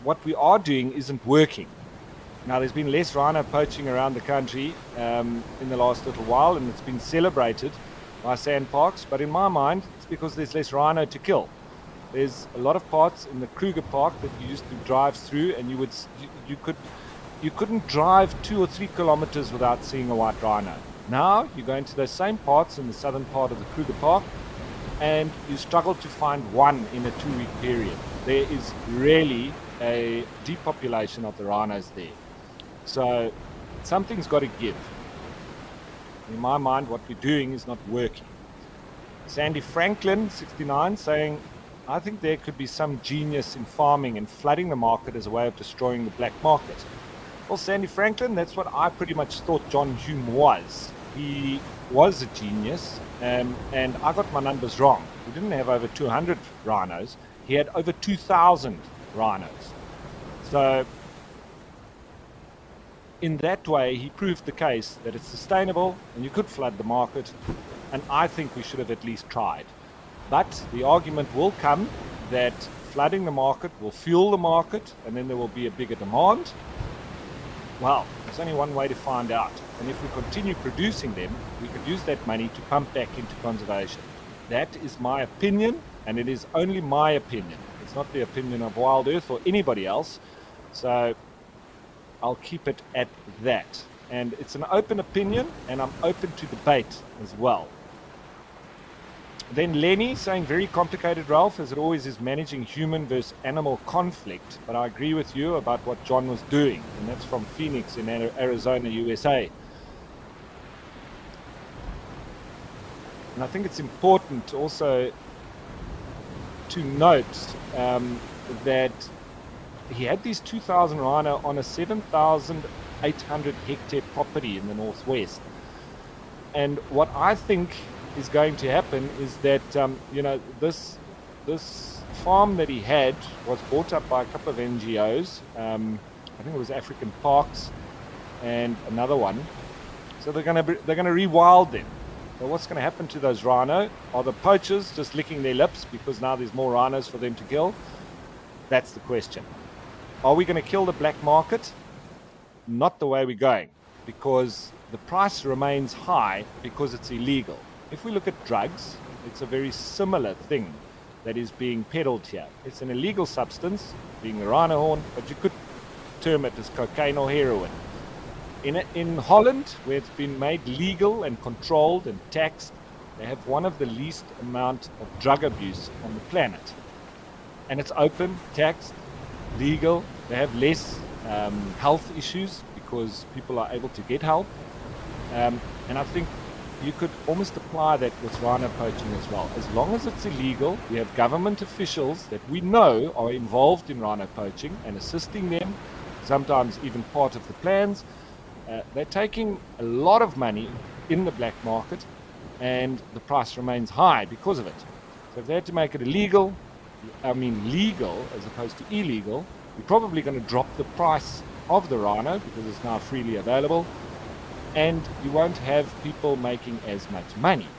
Speaker 1: what we are doing isn't working. Now, there's been less rhino poaching around the country in the last little while, and it's been celebrated by sand parks. But in my mind, it's because there's less rhino to kill. There's a lot of parts in the Kruger Park that you used to drive through, and you couldn't drive 2 or 3 kilometers without seeing a white rhino. Now you go into those same parts in the southern part of the Kruger Park, and you struggle to find one in a 2-week period. There is really a depopulation of the rhinos there. So something's got to give. In my mind, what we're doing is not working. Sandy Franklin, 69, saying, I think there could be some genius in farming and flooding the market as a way of destroying the black market. Well, Sandy Franklin, that's what I pretty much thought John Hume was. He was a genius, and I got my numbers wrong. He didn't have over 200 rhinos. He had over 2,000 rhinos. So in that way, he proved the case that it's sustainable and you could flood the market, and I think we should have at least tried. But the argument will come that flooding the market will fuel the market, and then there will be a bigger demand. Well, there's only one way to find out. And if we continue producing them, we could use that money to pump back into conservation. That is my opinion, and it is only my opinion. It's not the opinion of Wild Earth or anybody else. So I'll keep it at that. And it's an open opinion, and I'm open to debate as well. Then Lenny saying, very complicated, Ralph, as it always is, managing human versus animal conflict. But I agree with you about what John was doing. And that's from Phoenix in Arizona, USA. And I think it's important also to note that he had these 2,000 rhino on a 7,800 hectare property in the northwest. And what I think is going to happen is that this farm that he had was bought up by a couple of NGOs. I think it was African Parks and another one. So they're going to rewild them. Well, what's going to happen to those rhino? Are the poachers just licking their lips because now there's more rhinos for them to kill? That's the question. Are we going to kill the black market? Not the way we're going, because the price remains high because it's illegal. If we look at drugs, it's a very similar thing that is being peddled here. It's an illegal substance, being the rhino horn, but you could term it as cocaine or heroin. In Holland, where it's been made legal and controlled and taxed, they have one of the least amount of drug abuse on the planet. And it's open, taxed, legal. They have less health issues because people are able to get help. And I think you could almost apply that with rhino poaching as well. As long as it's illegal, we have government officials that we know are involved in rhino poaching and assisting them, sometimes even part of the plans. They're taking a lot of money in the black market, and the price remains high because of it. So if they had to make it legal as opposed to illegal, we're probably going to drop the price of the rhino because it's now freely available, and you won't have people making as much money.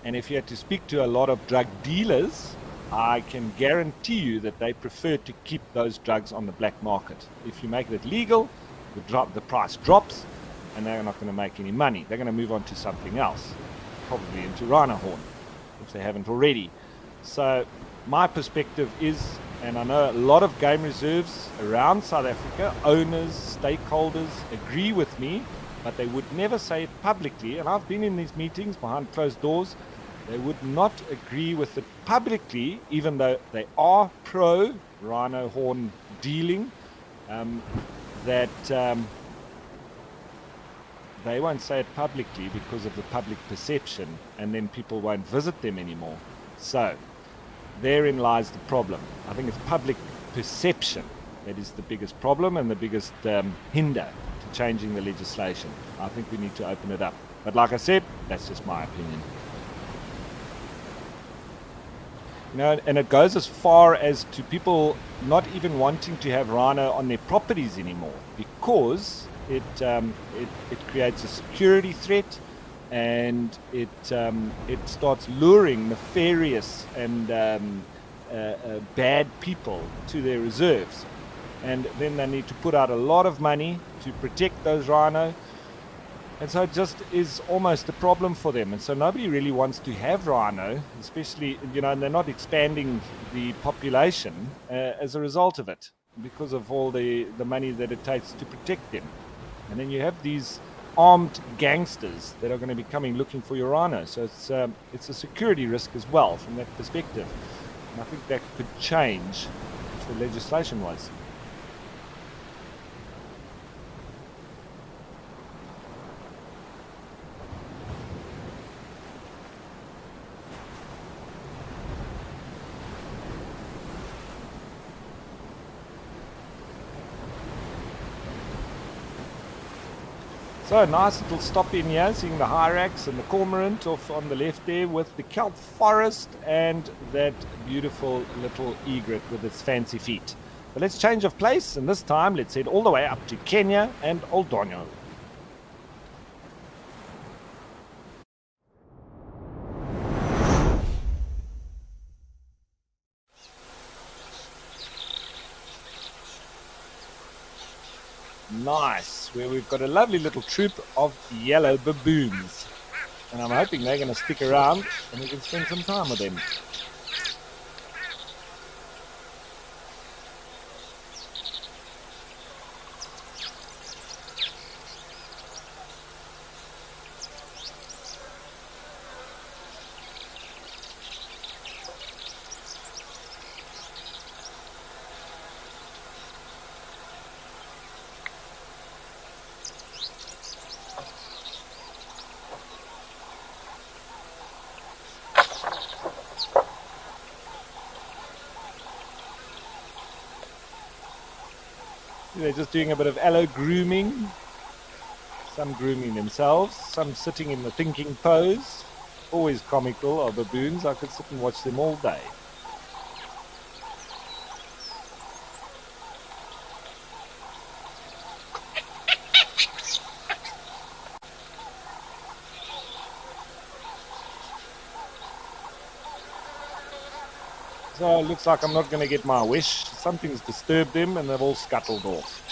Speaker 1: And if you had to speak to a lot of drug dealers, I can guarantee you that they prefer to keep those drugs on the black market. If you make it legal, the price drops, and they're not going to make any money. They're going to move on to something else, probably into rhino horn, if they haven't already. So my perspective is, and I know a lot of game reserves around South Africa, owners, stakeholders, agree with me, but they would never say it publicly. And I've been in these meetings behind closed doors. They would not agree with it publicly, even though they are pro rhino horn dealing. They won't say it publicly because of the public perception, and then people won't visit them anymore. So therein lies the problem. I think it's public perception that is the biggest problem and the biggest hinder to changing the legislation. I think we need to open it up. But like I said, that's just my opinion. And it goes as far as to people not even wanting to have rhino on their properties anymore because it creates a security threat, and it starts luring nefarious and bad people to their reserves, and then they need to put out a lot of money to protect those rhino. And so it just is almost a problem for them. And so nobody really wants to have rhino, especially, and they're not expanding the population as a result of it because of all the money that it takes to protect them. And then you have these armed gangsters that are going to be coming looking for your rhino. So it's a security risk as well from that perspective. And I think that could change if the legislation was. So a nice little stop in here, seeing the hyrax and the cormorant off on the left there with the kelp forest and that beautiful little egret with its fancy feet. But let's change of place, and this time let's head all the way up to Kenya and Oldonyo. Nice, where we've got a lovely little troop of yellow baboons, and I'm hoping they're going to stick around and we can spend some time with them. They're just doing a bit of allo grooming. Some grooming themselves, some sitting in the thinking pose. Always comical are baboons. I could sit and watch them all day. So it looks like I'm not going to get my wish. Something's disturbed them and they've all scuttled off.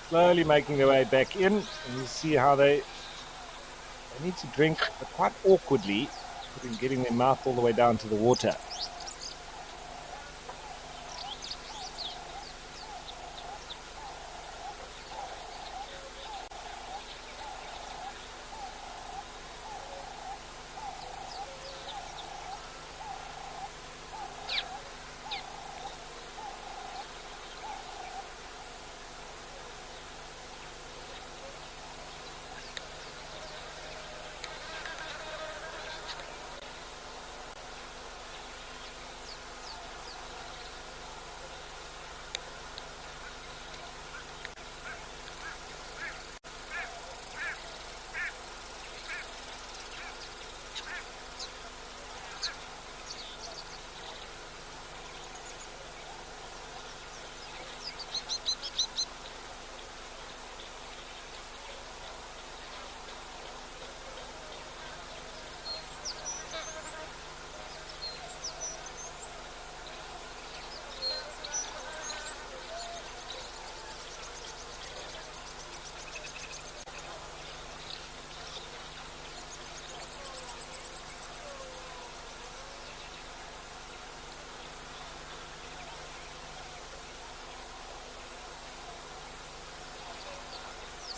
Speaker 1: Slowly making their way back in, and you see how they need to drink, but quite awkwardly, getting their mouth all the way down to the water.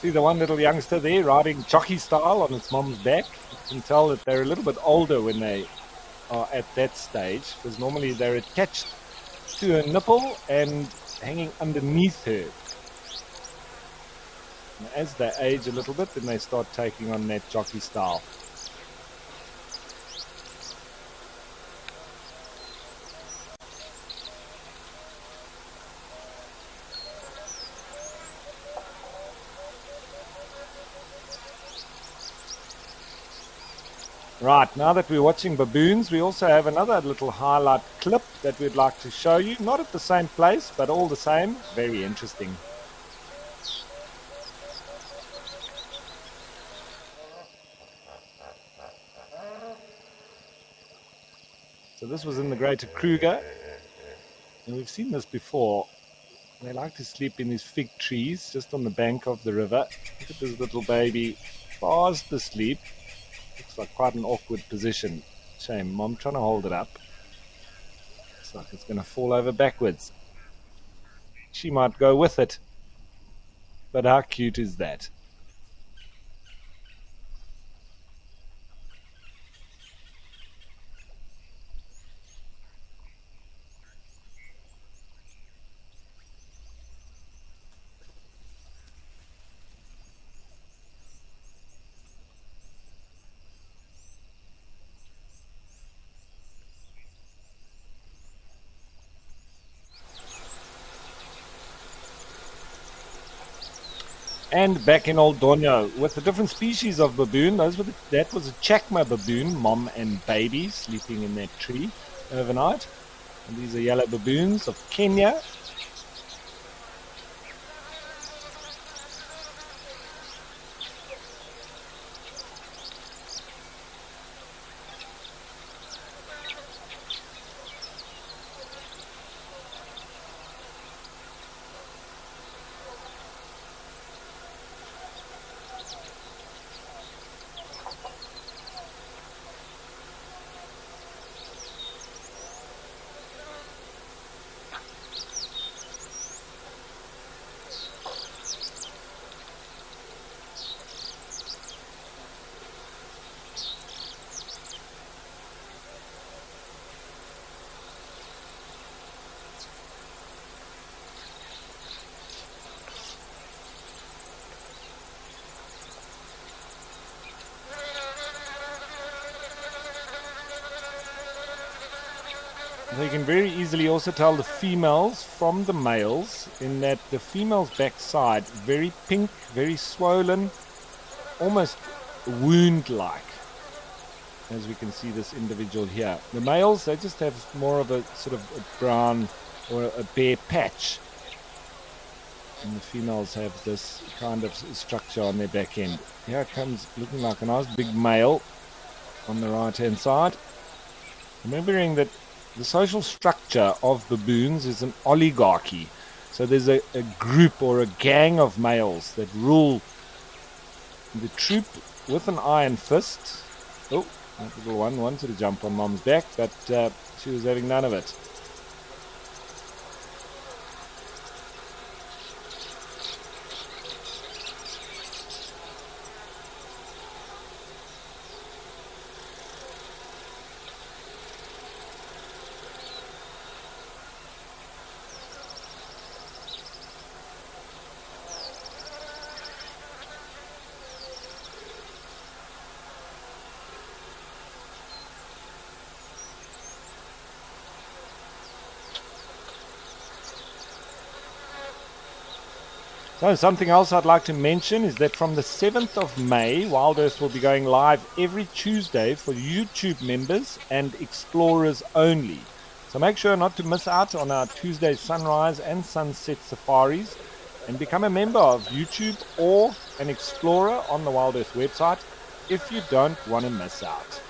Speaker 1: See the one little youngster there riding jockey style on its mom's back. You can tell that they're a little bit older when they are at that stage, because normally they're attached to her nipple and hanging underneath her. And as they age a little bit, then they start taking on that jockey style. Right, now that we're watching baboons, we also have another little highlight clip that we'd like to show you. Not at the same place, but all the same, very interesting. So this was in the Greater Kruger, and we've seen this before. They like to sleep in these fig trees just on the bank of the river. Look at this little baby, fast asleep. Looks like quite an awkward position. Shame, Mom trying to hold it up. Looks like it's going to fall over backwards. She might go with it. But how cute is that? And back in Old Donyo with a different species of baboon. That was a Chakma baboon, mom and baby, sleeping in that tree overnight. And these are yellow baboons of Kenya. So you can very easily also tell the females from the males in that the female's backside, very pink, very swollen, almost wound-like, as we can see this individual here. The males, they just have more of a sort of a brown or a bare patch. And the females have this kind of structure on their back end. Here it comes, looking like a nice big male on the right-hand side. Remembering that the social structure of baboons is an oligarchy. So there's a group or a gang of males that rule the troop with an iron fist. Oh, that little one wanted to jump on Mom's back, but she was having none of it. So something else I'd like to mention is that from the 7th of May, Wild Earth will be going live every Tuesday for YouTube members and explorers only. So make sure not to miss out on our Tuesday sunrise and sunset safaris and become a member of YouTube or an explorer on the Wild Earth website if you don't want to miss out.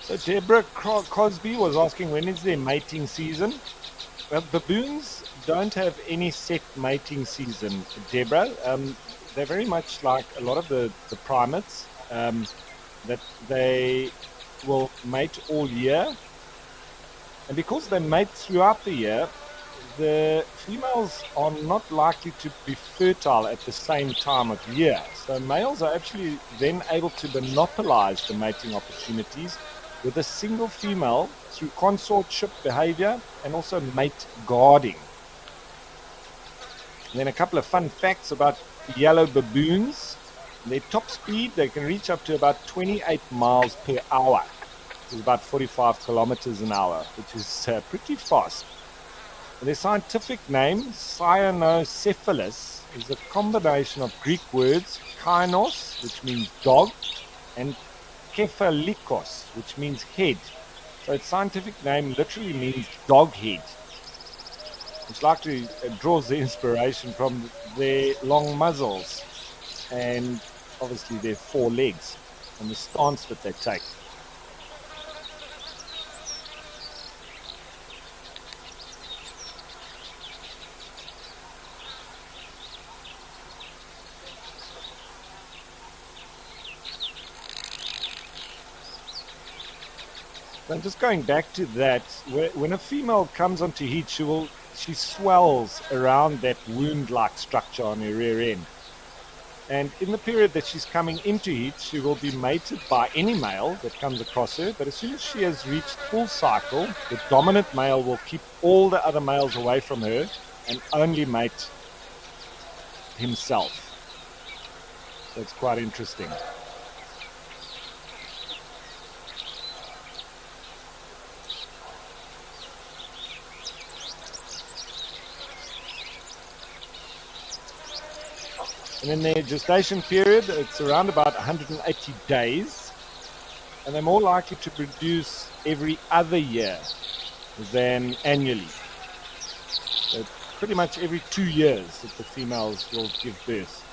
Speaker 1: So Deborah Cosby was asking when is their mating season? Well, baboons don't have any set mating season, Deborah. They're very much like a lot of the primates, that they will mate all year. And because they mate throughout the year, the females are not likely to be fertile at the same time of year. So males are actually then able to monopolize the mating opportunities with a single female through consortship behavior and also mate guarding. And then a couple of fun facts about yellow baboons. Their top speed, they can reach up to about 28 miles per hour, which is about 45 kilometers an hour, which is pretty fast. And their scientific name, cyanocephalus, is a combination of Greek words kainos, which means dog, and kephalikos, which means head. So its scientific name literally means dog head, which likely draws the inspiration from their long muzzles and obviously their four legs and the stance that they take. And just going back to that, when a female comes onto heat, she swells around that wound-like structure on her rear end. And in the period that she's coming into heat, she will be mated by any male that comes across her. But as soon as she has reached full cycle, the dominant male will keep all the other males away from her and only mate himself. So it's quite interesting. And in their gestation period, it's around about 180 days. And they're more likely to produce every other year than annually. So pretty much every 2 years that the females will give birth.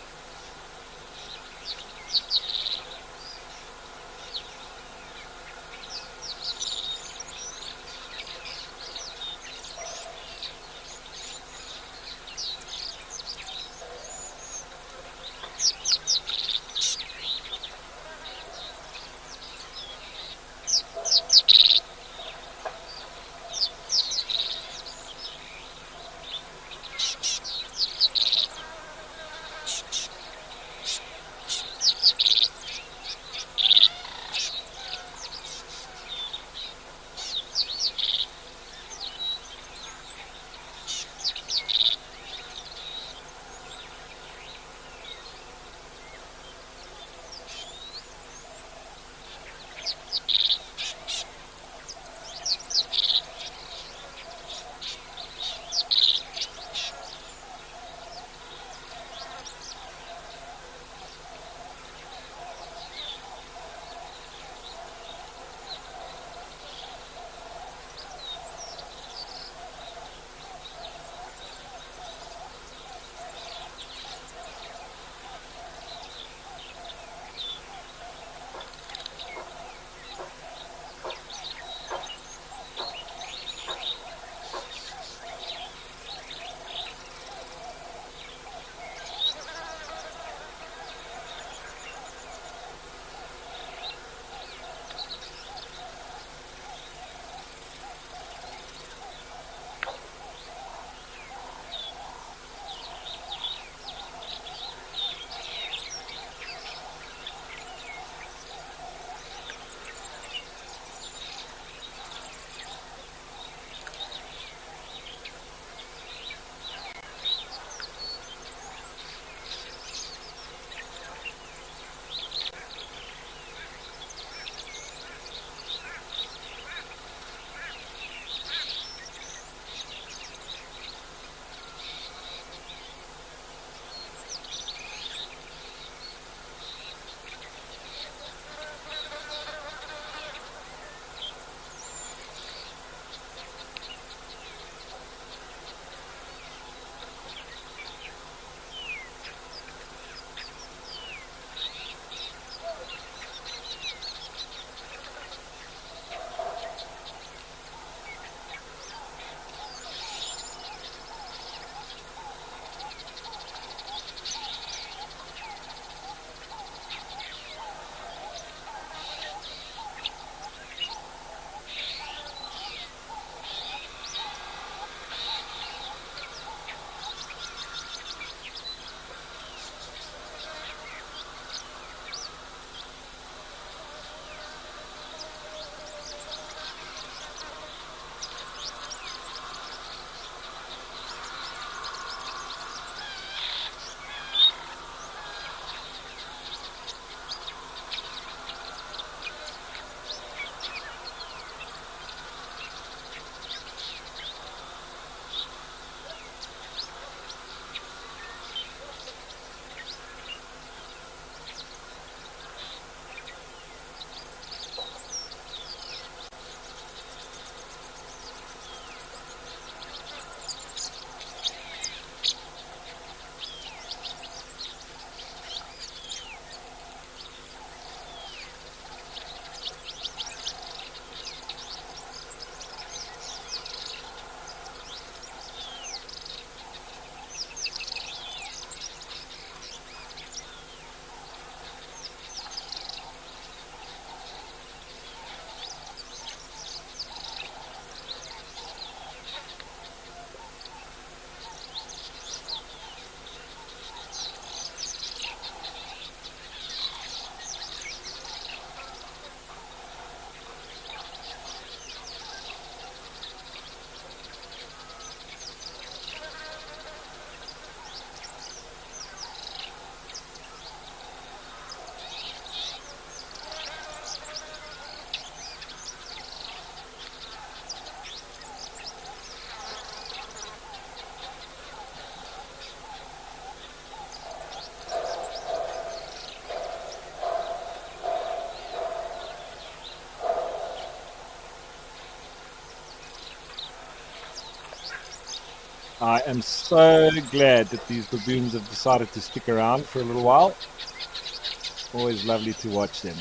Speaker 1: I am so glad that these baboons have decided to stick around for a little while. Always lovely to watch them.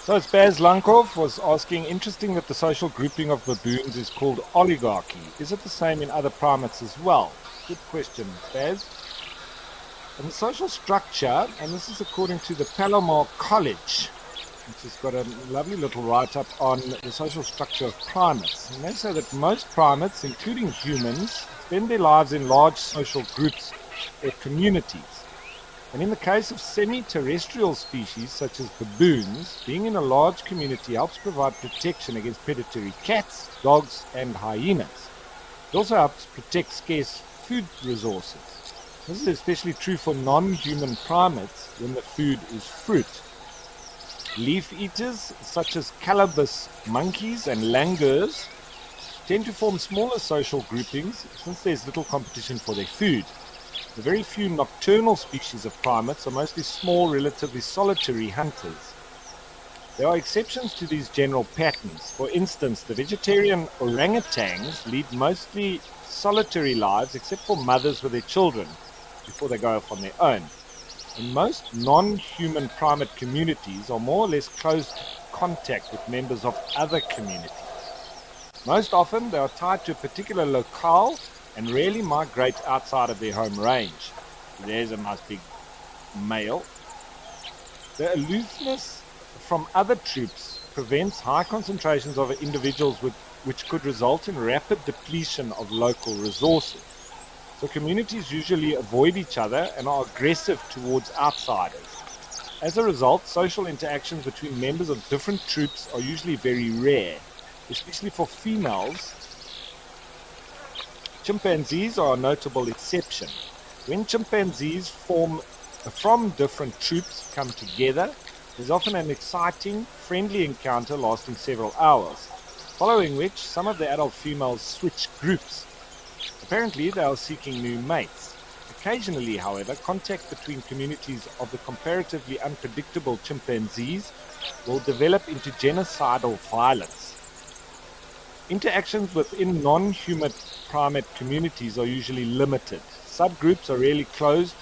Speaker 1: So it's Baz Lankov was asking, interesting that the social grouping of baboons is called oligarchy. Is it the same in other primates as well? Good question, Baz. And the social structure, and this is according to the Palomar College, which has got a lovely little write-up on the social structure of primates. And they say that most primates, including humans, spend their lives in large social groups or communities. And in the case of semi-terrestrial species such as baboons, being in a large community helps provide protection against predatory cats, dogs, and hyenas. It also helps protect scarce food resources. This is especially true for non-human primates when the food is fruit. Leaf eaters such as colobus monkeys and langurs tend to form smaller social groupings since there's little competition for their food. The very few nocturnal species of primates are mostly small, relatively solitary hunters. There are exceptions to these general patterns. For instance, the vegetarian orangutans lead mostly solitary lives except for mothers with their children before they go off on their own. And most non-human primate communities are more or less close contact with members of other communities. Most often they are tied to a particular locale and rarely migrate outside of their home range. There's a nice big male. The aloofness from other troops prevents high concentrations of individuals which could result in rapid depletion of local resources. So communities usually avoid each other and are aggressive towards outsiders. As a result, social interactions between members of different troops are usually very rare, especially for females. Chimpanzees are a notable exception. When chimpanzees from different troops come together, there's often an exciting, friendly encounter lasting several hours, following which some of the adult females switch groups. Apparently, they are seeking new mates. Occasionally, however, contact between communities of the comparatively unpredictable chimpanzees will develop into genocidal violence. Interactions within non-human primate communities are usually limited. Subgroups are rarely closed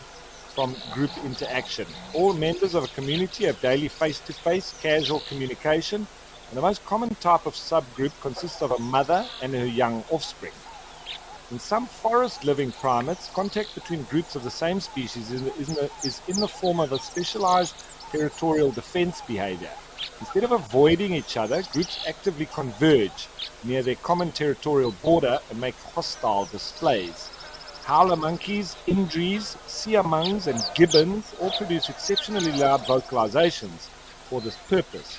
Speaker 1: from group interaction. All members of a community have daily face-to-face casual communication, and the most common type of subgroup consists of a mother and her young offspring. In some forest-living primates, contact between groups of the same species is in the form of a specialized territorial defense behavior. Instead of avoiding each other, groups actively converge near their common territorial border and make hostile displays. Howler monkeys, indries, siamungs, and gibbons all produce exceptionally loud vocalizations for this purpose.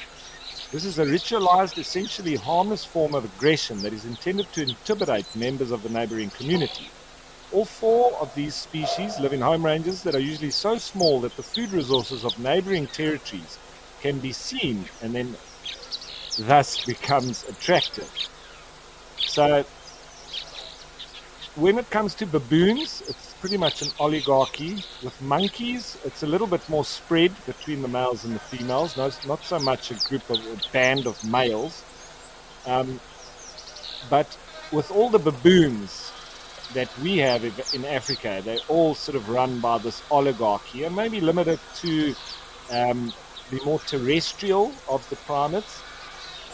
Speaker 1: This is a ritualized, essentially harmless form of aggression that is intended to intimidate members of the neighboring community. All four of these species live in home ranges that are usually so small that the food resources of neighboring territories can be seen and then thus becomes attractive. So when it comes to baboons, it's pretty much an oligarchy. With monkeys, it's a little bit more spread between the males and the females. No, it's not so much a band of males. But with all the baboons that we have in Africa, they're all sort of run by this oligarchy and maybe limited to the more terrestrial of the primates.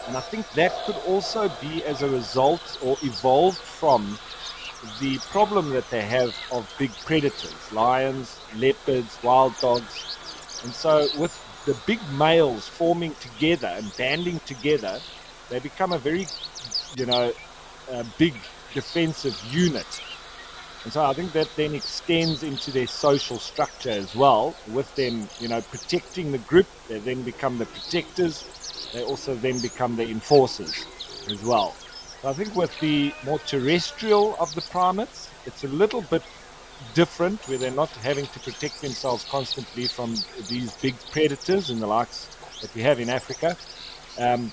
Speaker 1: And I think that could also be as a result or evolved from the problem that they have of big predators, lions, leopards, wild dogs. And so with the big males forming together and banding together, they become a very, big defensive unit. And so I think that then extends into their social structure as well, with them, protecting the group. They then become the protectors. They also then become the enforcers as well. So I think with the more terrestrial of the primates, it's a little bit different, where they're not having to protect themselves constantly from these big predators and the likes that we have in Africa. And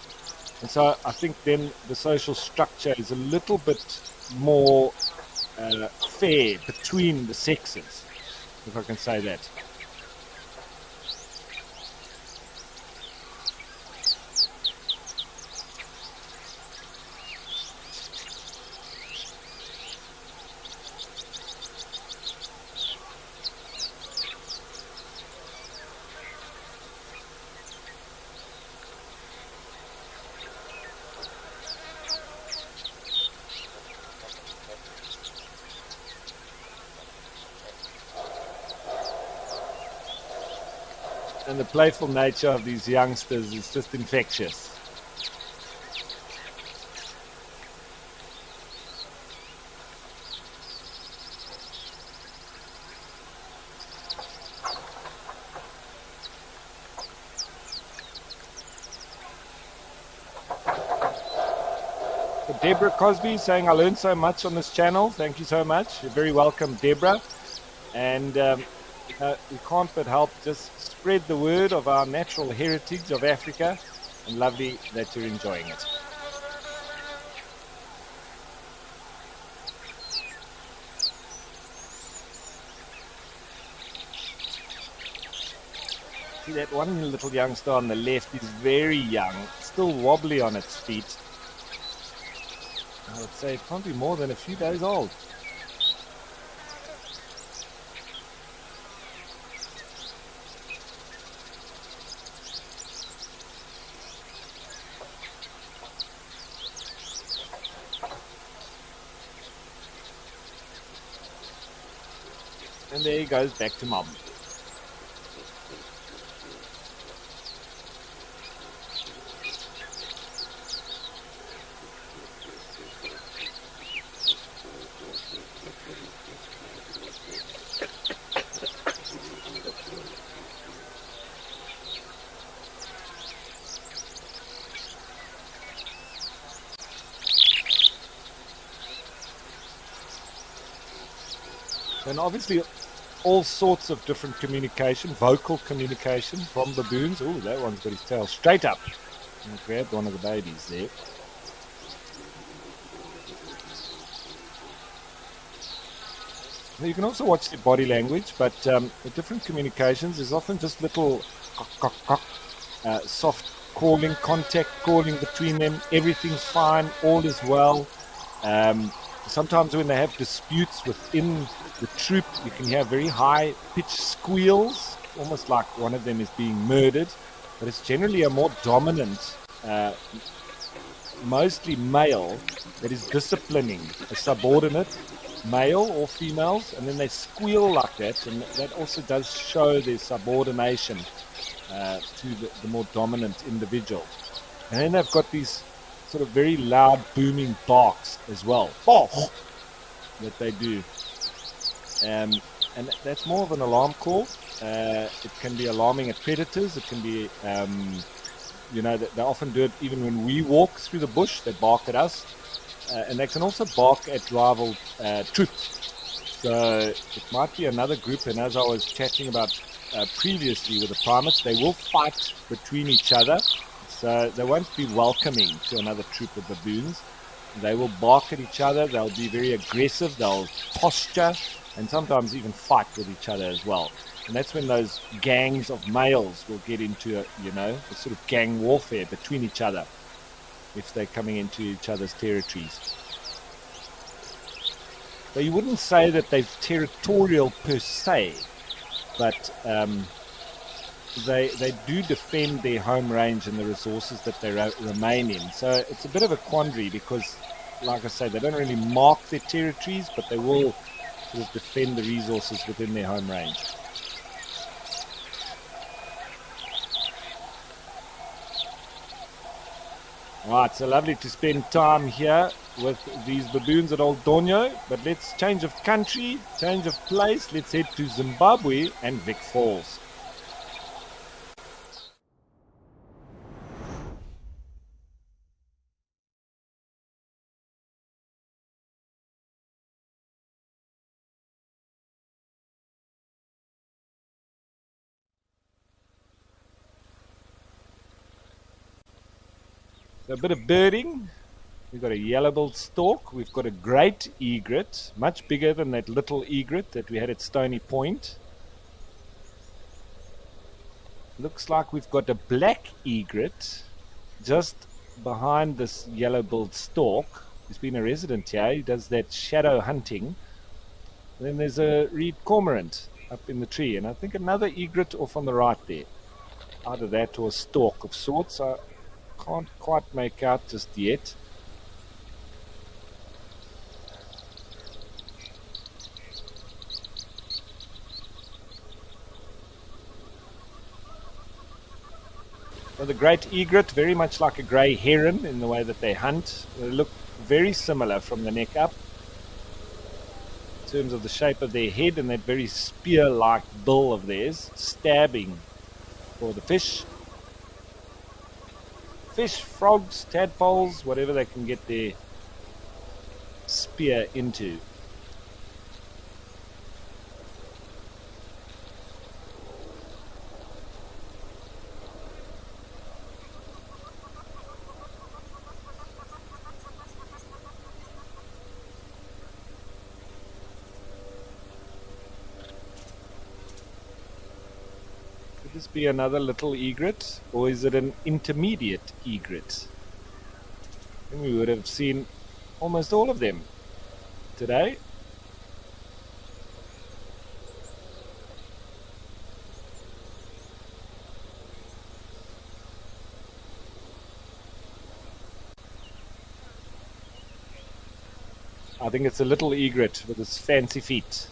Speaker 1: so I think then the social structure is a little bit more fair between the sexes, if I can say that. And the playful nature of these youngsters is just infectious. So Deborah Cosby saying, I learned so much on this channel. Thank you so much. You're very welcome, Deborah. And we can't but help just spread the word of our natural heritage of Africa, and lovely that you're enjoying it. See that one little youngster on the left is very young, still wobbly on its feet. I would say it can't be more than a few days old. And there he goes back to mom. And obviously all sorts of different communication, vocal communication from baboons. Oh, that one's got his tail straight up. And grabbed one of the babies there. Now you can also watch the body language, but the different communications is often just little soft calling, contact calling between them. Everything's fine, all is well. Sometimes when they have disputes within the troop, you can hear very high-pitched squeals, almost like one of them is being murdered. But it's generally a more dominant, mostly male, that is disciplining a subordinate, male or females, and then they squeal like that, and that also does show their subordination to the more dominant individual. And then they've got these sort of very loud booming barks as well, that they do, and that's more of an alarm call. It can be alarming at predators. It can be they often do it even when we walk through the bush. They bark at us, and they can also bark at rival troops. So it might be another group, and as I was chatting about previously with the primates, they will fight between each other. So they won't be welcoming to another troop of baboons. They will bark at each other. They'll be very aggressive. They'll posture and sometimes even fight with each other as well. And that's when those gangs of males will get into a sort of gang warfare between each other if they're coming into each other's territories. So you wouldn't say that they're territorial per se, but they do defend their home range and the resources that they remain in. So it's a bit of a quandary because, like I say, they don't really mark their territories, but they will sort of defend the resources within their home range. Right, so lovely to spend time here with these baboons at Old Donyo, but let's change of country, change of place. Let's head to Zimbabwe and Vic Falls. So a bit of birding. We've got a yellow-billed stork. We've got a great egret, much bigger than that little egret that we had at Stony Point. Looks like we've got a black egret just behind this yellow-billed stork. He's been a resident here. He does that shadow hunting. And then there's a reed cormorant up in the tree, and I think another egret off on the right there. Either that or a stork of sorts. I can't quite make out just yet. So the great egret, very much like a grey heron in the way that they hunt. They look very similar from the neck up in terms of the shape of their head and that very spear-like bill of theirs, stabbing for the fish. Fish, frogs, tadpoles, whatever they can get their spear into. Could this be another little egret, or is it an intermediate egret? Then we would have seen almost all of them today. I think it's a little egret with its fancy feet.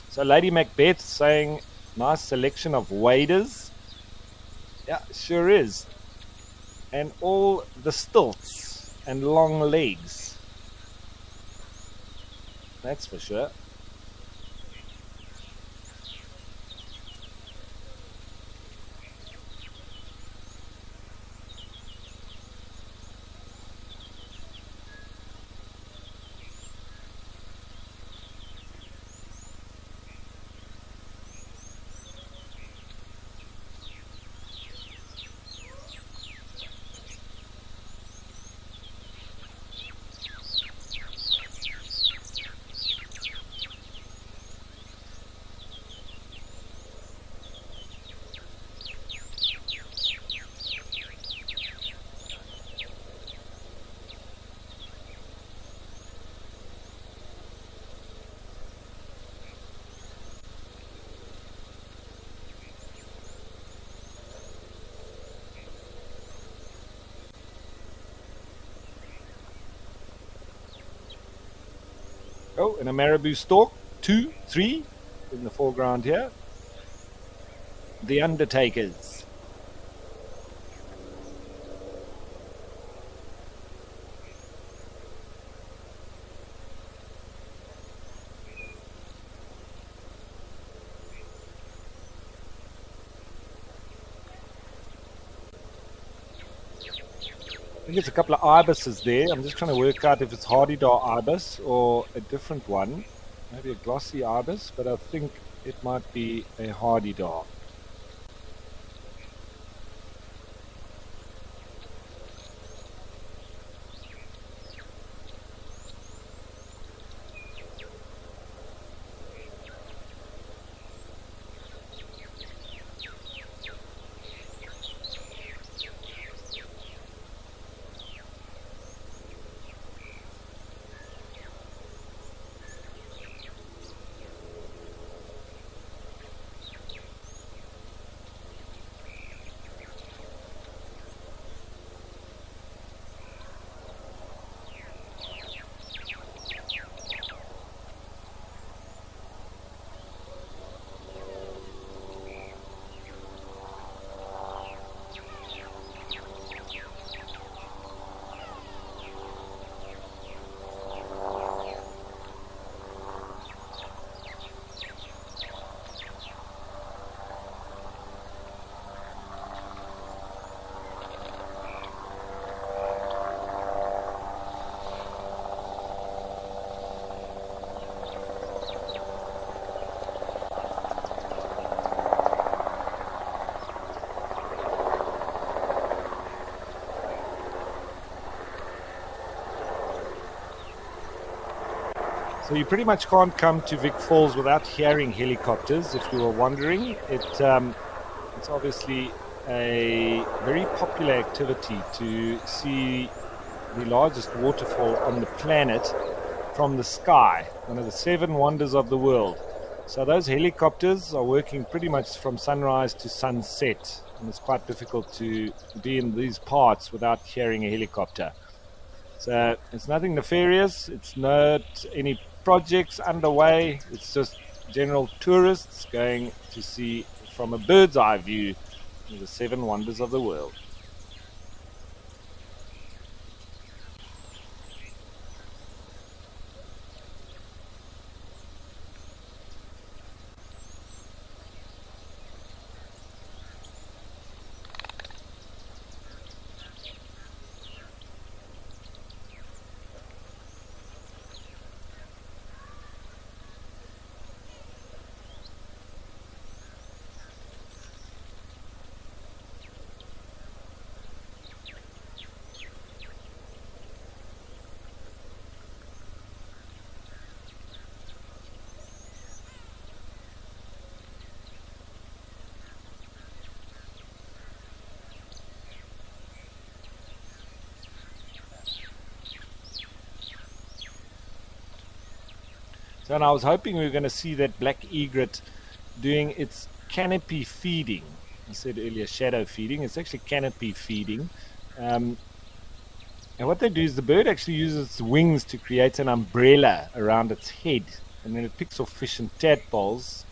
Speaker 1: So Lady Macbeth saying, nice selection of waders. Yeah, sure is. And all the stilts and long legs. That's for sure. Oh, and a marabou stork, 2, 3 in the foreground here. The Undertakers. I think there's a couple of ibises there. I'm just trying to work out if it's hardy-dar ibis or a different one. Maybe a glossy ibis, but I think it might be a hardy-dar. So you pretty much can't come to Vic Falls without hearing helicopters. If you were wondering, it's obviously a very popular activity to see the largest waterfall on the planet from the sky, one of the 7 wonders of the world. So those helicopters are working pretty much from sunrise to sunset, and it's quite difficult to be in these parts without hearing a helicopter. So it's nothing nefarious, it's not any projects underway, it's just general tourists going to see from a bird's eye view the 7 wonders of the world. So and I was hoping we were going to see that black egret doing its canopy feeding. I said earlier shadow feeding. It's actually canopy feeding. And what they do is the bird actually uses its wings to create an umbrella around its head, and then it picks off fish and tadpoles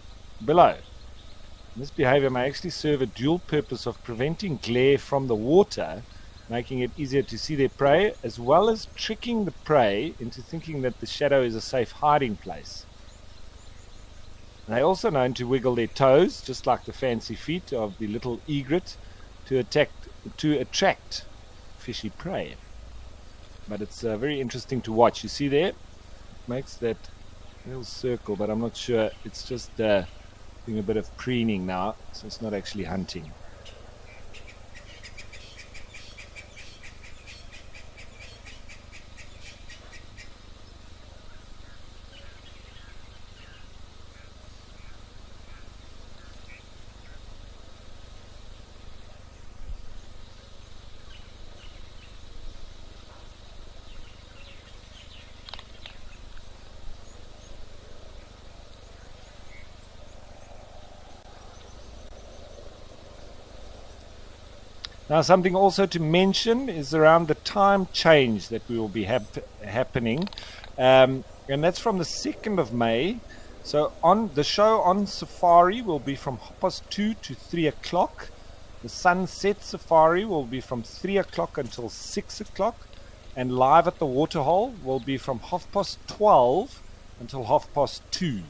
Speaker 1: below. And this behavior may actually serve a dual purpose of preventing glare from the water, making it easier to see their prey, as well as tricking the prey into thinking that the shadow is a safe hiding place. They're also known to wiggle their toes, just like the fancy feet of the little egret, to attract fishy prey. But it's very interesting to watch. You see there? It makes that little circle, but I'm not sure. It's just doing a bit of preening now, so it's not actually hunting. Now, something also to mention is around the time change that we will be happening, and that's from the 2nd of May. So on the show on safari will be from 2:30 to 3 o'clock. The sunset safari will be from 3 o'clock until 6 o'clock, and live at the waterhole will be from 12:30 until 2:30.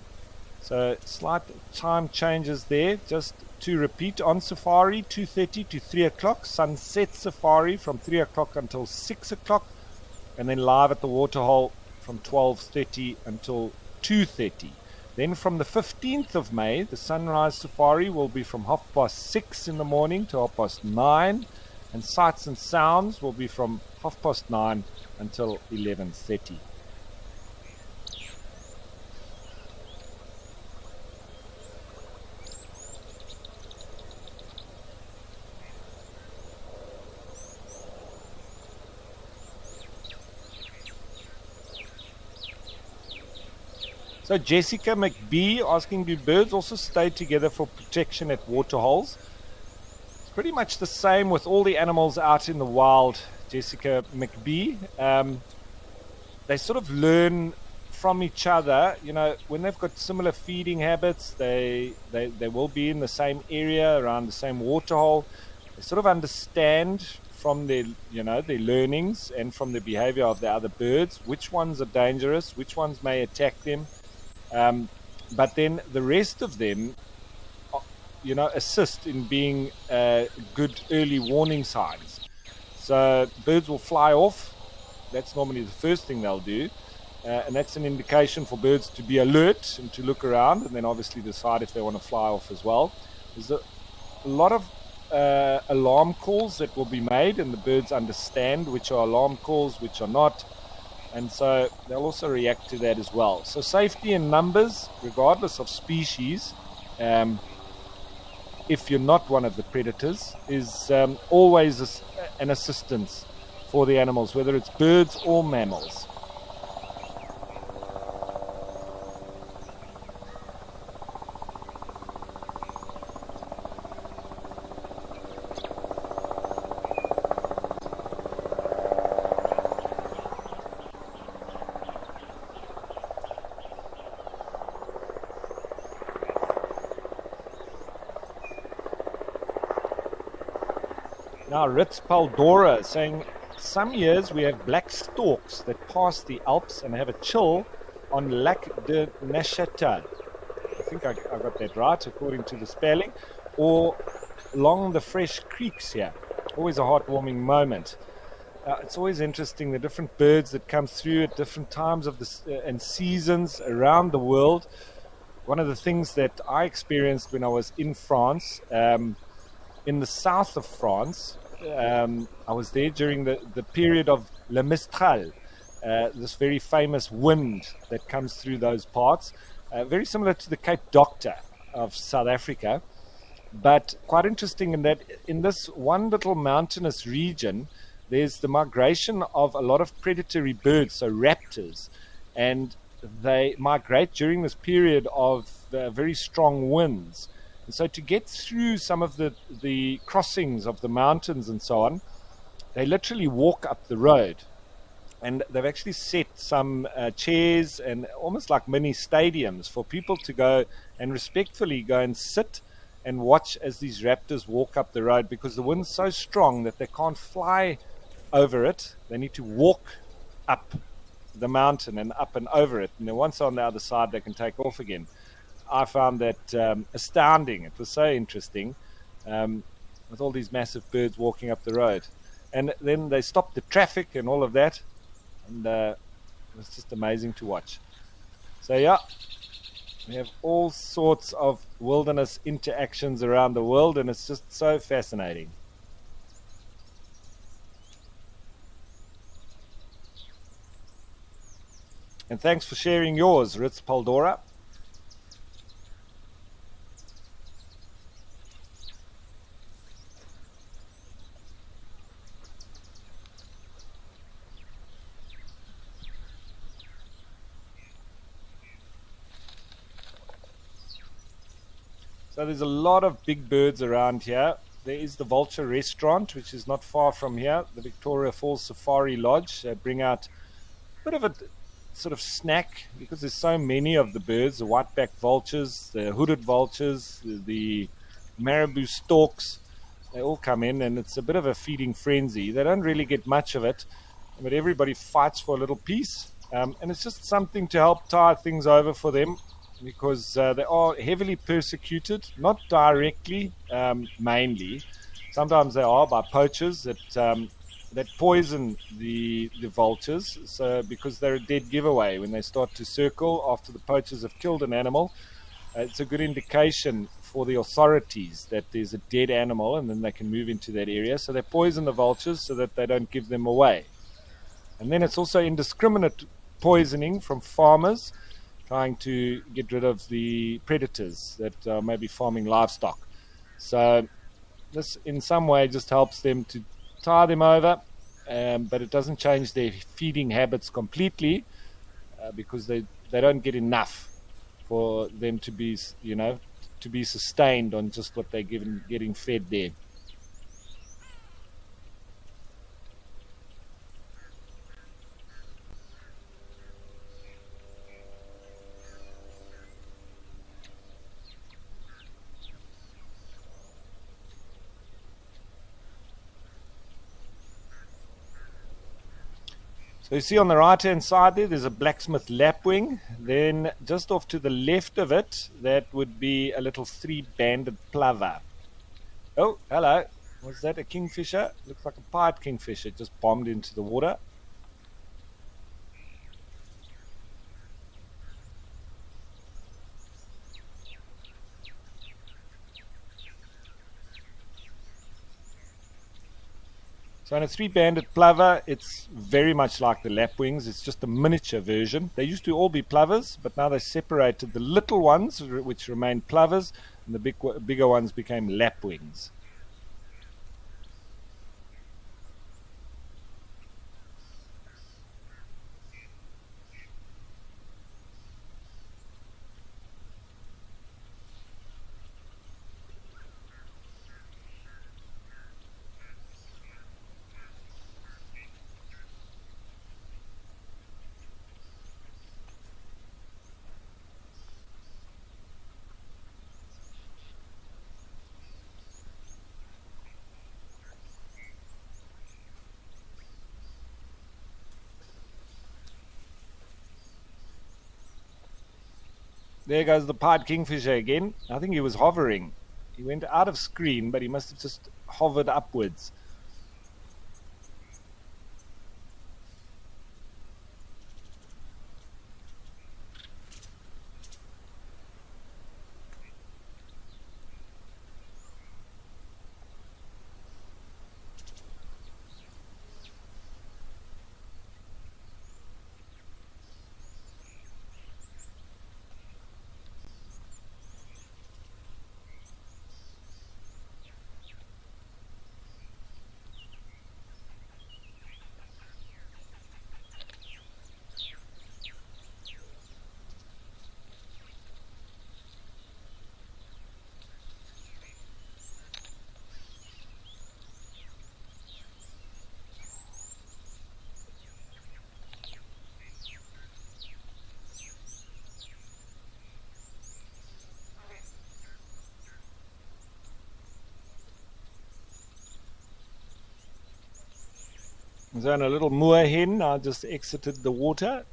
Speaker 1: So slight time changes there. Just to repeat, on safari 2:30 to 3 o'clock, sunset safari from 3 o'clock until 6 o'clock, and then live at the waterhole from 12:30 until 2:30. Then from the 15th of May, the sunrise safari will be from 6:30 in the morning to 9:30, and sights and sounds will be from 9:30 until 11:30. So Jessica McBee asking, do birds also stay together for protection at waterholes? It's pretty much the same with all the animals out in the wild, Jessica McBee. They sort of learn from each other. You know, when they've got similar feeding habits, they will be in the same area, around the same waterhole. They sort of understand from their learnings and from the behavior of the other birds, which ones are dangerous, which ones may attack them. But then the rest of them, assist in being good early warning signs. So birds will fly off. That's normally the first thing they'll do. And that's an indication for birds to be alert and to look around, and then obviously decide if they want to fly off as well. There's a lot of alarm calls that will be made, and the birds understand which are alarm calls, which are not. And so they'll also react to that as well. So safety in numbers, regardless of species, if you're not one of the predators, is always an assistance for the animals, whether it's birds or mammals. Now, Ritz Paldora saying, some years we have black storks that pass the Alps and have a chill on Lac de Neuchâtel. I think I got that right according to the spelling. Or along the fresh creeks here. Always a heartwarming moment. It's always interesting, the different birds that come through at different times of and seasons around the world. One of the things that I experienced when I was in France, in the south of France, I was there during the period of Le Mistral, this very famous wind that comes through those parts, very similar to the Cape Doctor of South Africa, but quite interesting in that in this one little mountainous region, there's the migration of a lot of predatory birds, so raptors, and they migrate during this period of very strong winds. And so to get through some of the crossings of the mountains and so on, they literally walk up the road. And they've actually set some chairs and almost like mini stadiums for people to go and respectfully go and sit and watch as these raptors walk up the road, because the wind's so strong that they can't fly over it. They need to walk up the mountain and up and over it. And then once on the other side, they can take off again. I found that astounding. It was so interesting, with all these massive birds walking up the road. And then they stopped the traffic and all of that. And it was just amazing to watch. So yeah, we have all sorts of wilderness interactions around the world, and it's just so fascinating. And thanks for sharing yours, Ritz Paldora. So there's a lot of big birds around here. There is the Vulture Restaurant, which is not far from here, the Victoria Falls Safari Lodge. They bring out a bit of a sort of snack, because there's so many of the birds, the white-backed vultures, the hooded vultures, the marabou storks. They all come in, and it's a bit of a feeding frenzy. They don't really get much of it, but everybody fights for a little piece. And it's just something to help tide things over for them, because they are heavily persecuted, not directly, mainly. Sometimes they are by poachers that poison the vultures, so because they're a dead giveaway. When they start to circle after the poachers have killed an animal, it's a good indication for the authorities that there's a dead animal, and then they can move into that area. So they poison the vultures so that they don't give them away. And then it's also indiscriminate poisoning from farmers trying to get rid of the predators that are maybe farming livestock. So this in some way just helps them to tie them over, but it doesn't change their feeding habits completely, because they don't get enough for them to be, to be sustained on just what they're getting fed there. So you see on the right hand side there's a blacksmith lapwing. Then just off to the left of it, that would be a little three-banded plover. Oh, hello. Was that a kingfisher? Looks like a pied kingfisher just bombed into the water. So in a three-banded plover, it's very much like the lapwings. It's just a miniature version. They used to all be plovers, but now they separated the little ones, which remained plovers, and the bigger ones became lapwings. There goes the pied kingfisher again. I think he was hovering. He went out of screen, but he must have just hovered upwards. So in a little moorhen, I just exited the water.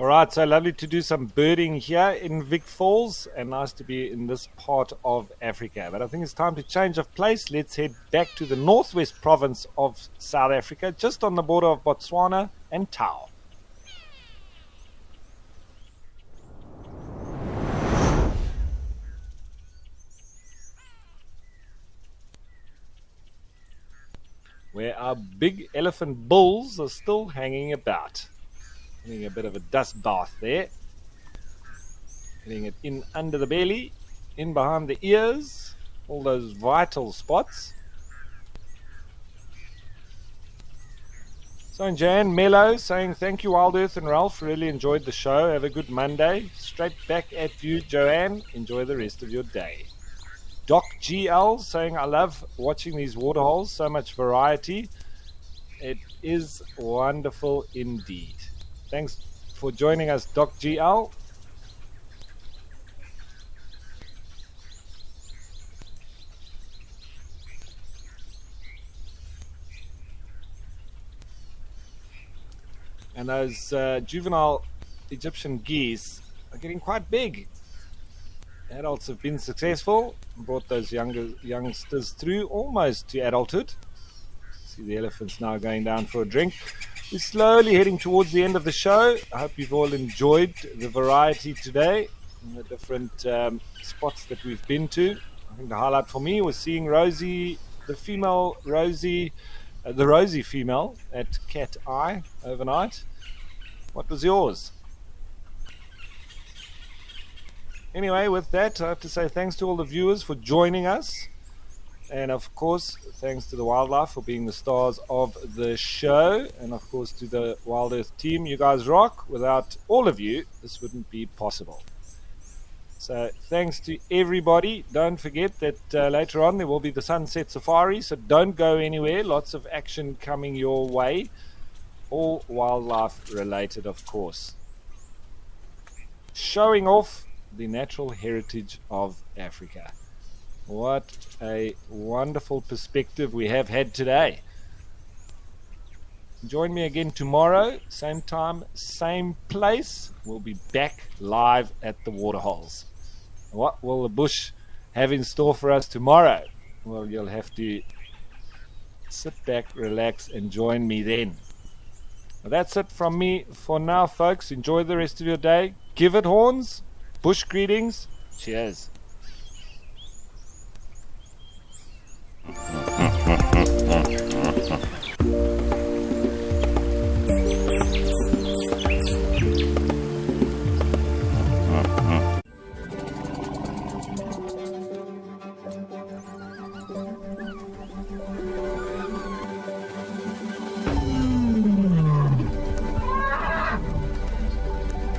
Speaker 1: All right, so lovely to do some birding here in Vic Falls, and nice to be in this part of Africa. But I think it's time to change of place. Let's head back to the northwest province of South Africa, just on the border of Botswana and Tau. Where our big elephant bulls are still hanging about. Getting a bit of a dust bath there. Getting it in under the belly, in behind the ears, all those vital spots. So Jan Mello saying, thank you Wild Earth and Ralph, really enjoyed the show. Have a good Monday. Straight back at you, Joanne. Enjoy the rest of your day. Doc GL saying, I love watching these waterholes, so much variety. It is wonderful indeed. Thanks for joining us, Doc GL. And those juvenile Egyptian geese are getting quite big. Adults have been successful, brought those youngsters through almost to adulthood. See the elephants now going down for a drink. We're slowly heading towards the end of the show. I hope you've all enjoyed the variety today and the different spots that we've been to. I think the highlight for me was seeing Rosie, the Rosie female at Cat Eye overnight. What was yours? Anyway, with that, I have to say thanks to all the viewers for joining us. And of course, thanks to the wildlife for being the stars of the show. And of course, to the Wild Earth team. You guys rock. Without all of you, this wouldn't be possible. So thanks to everybody. Don't forget that later on there will be the Sunset Safari. So don't go anywhere. Lots of action coming your way. All wildlife related, of course. Showing off the natural heritage of Africa. What a wonderful perspective we have had today. Join me again tomorrow, same time, same place. We'll be back live at the waterholes. What will the bush have in store for us tomorrow? Well, you'll have to sit back, relax, and join me then. Well, that's it from me for now, folks. Enjoy the rest of your day. Give it horns. Bush greetings. Cheers.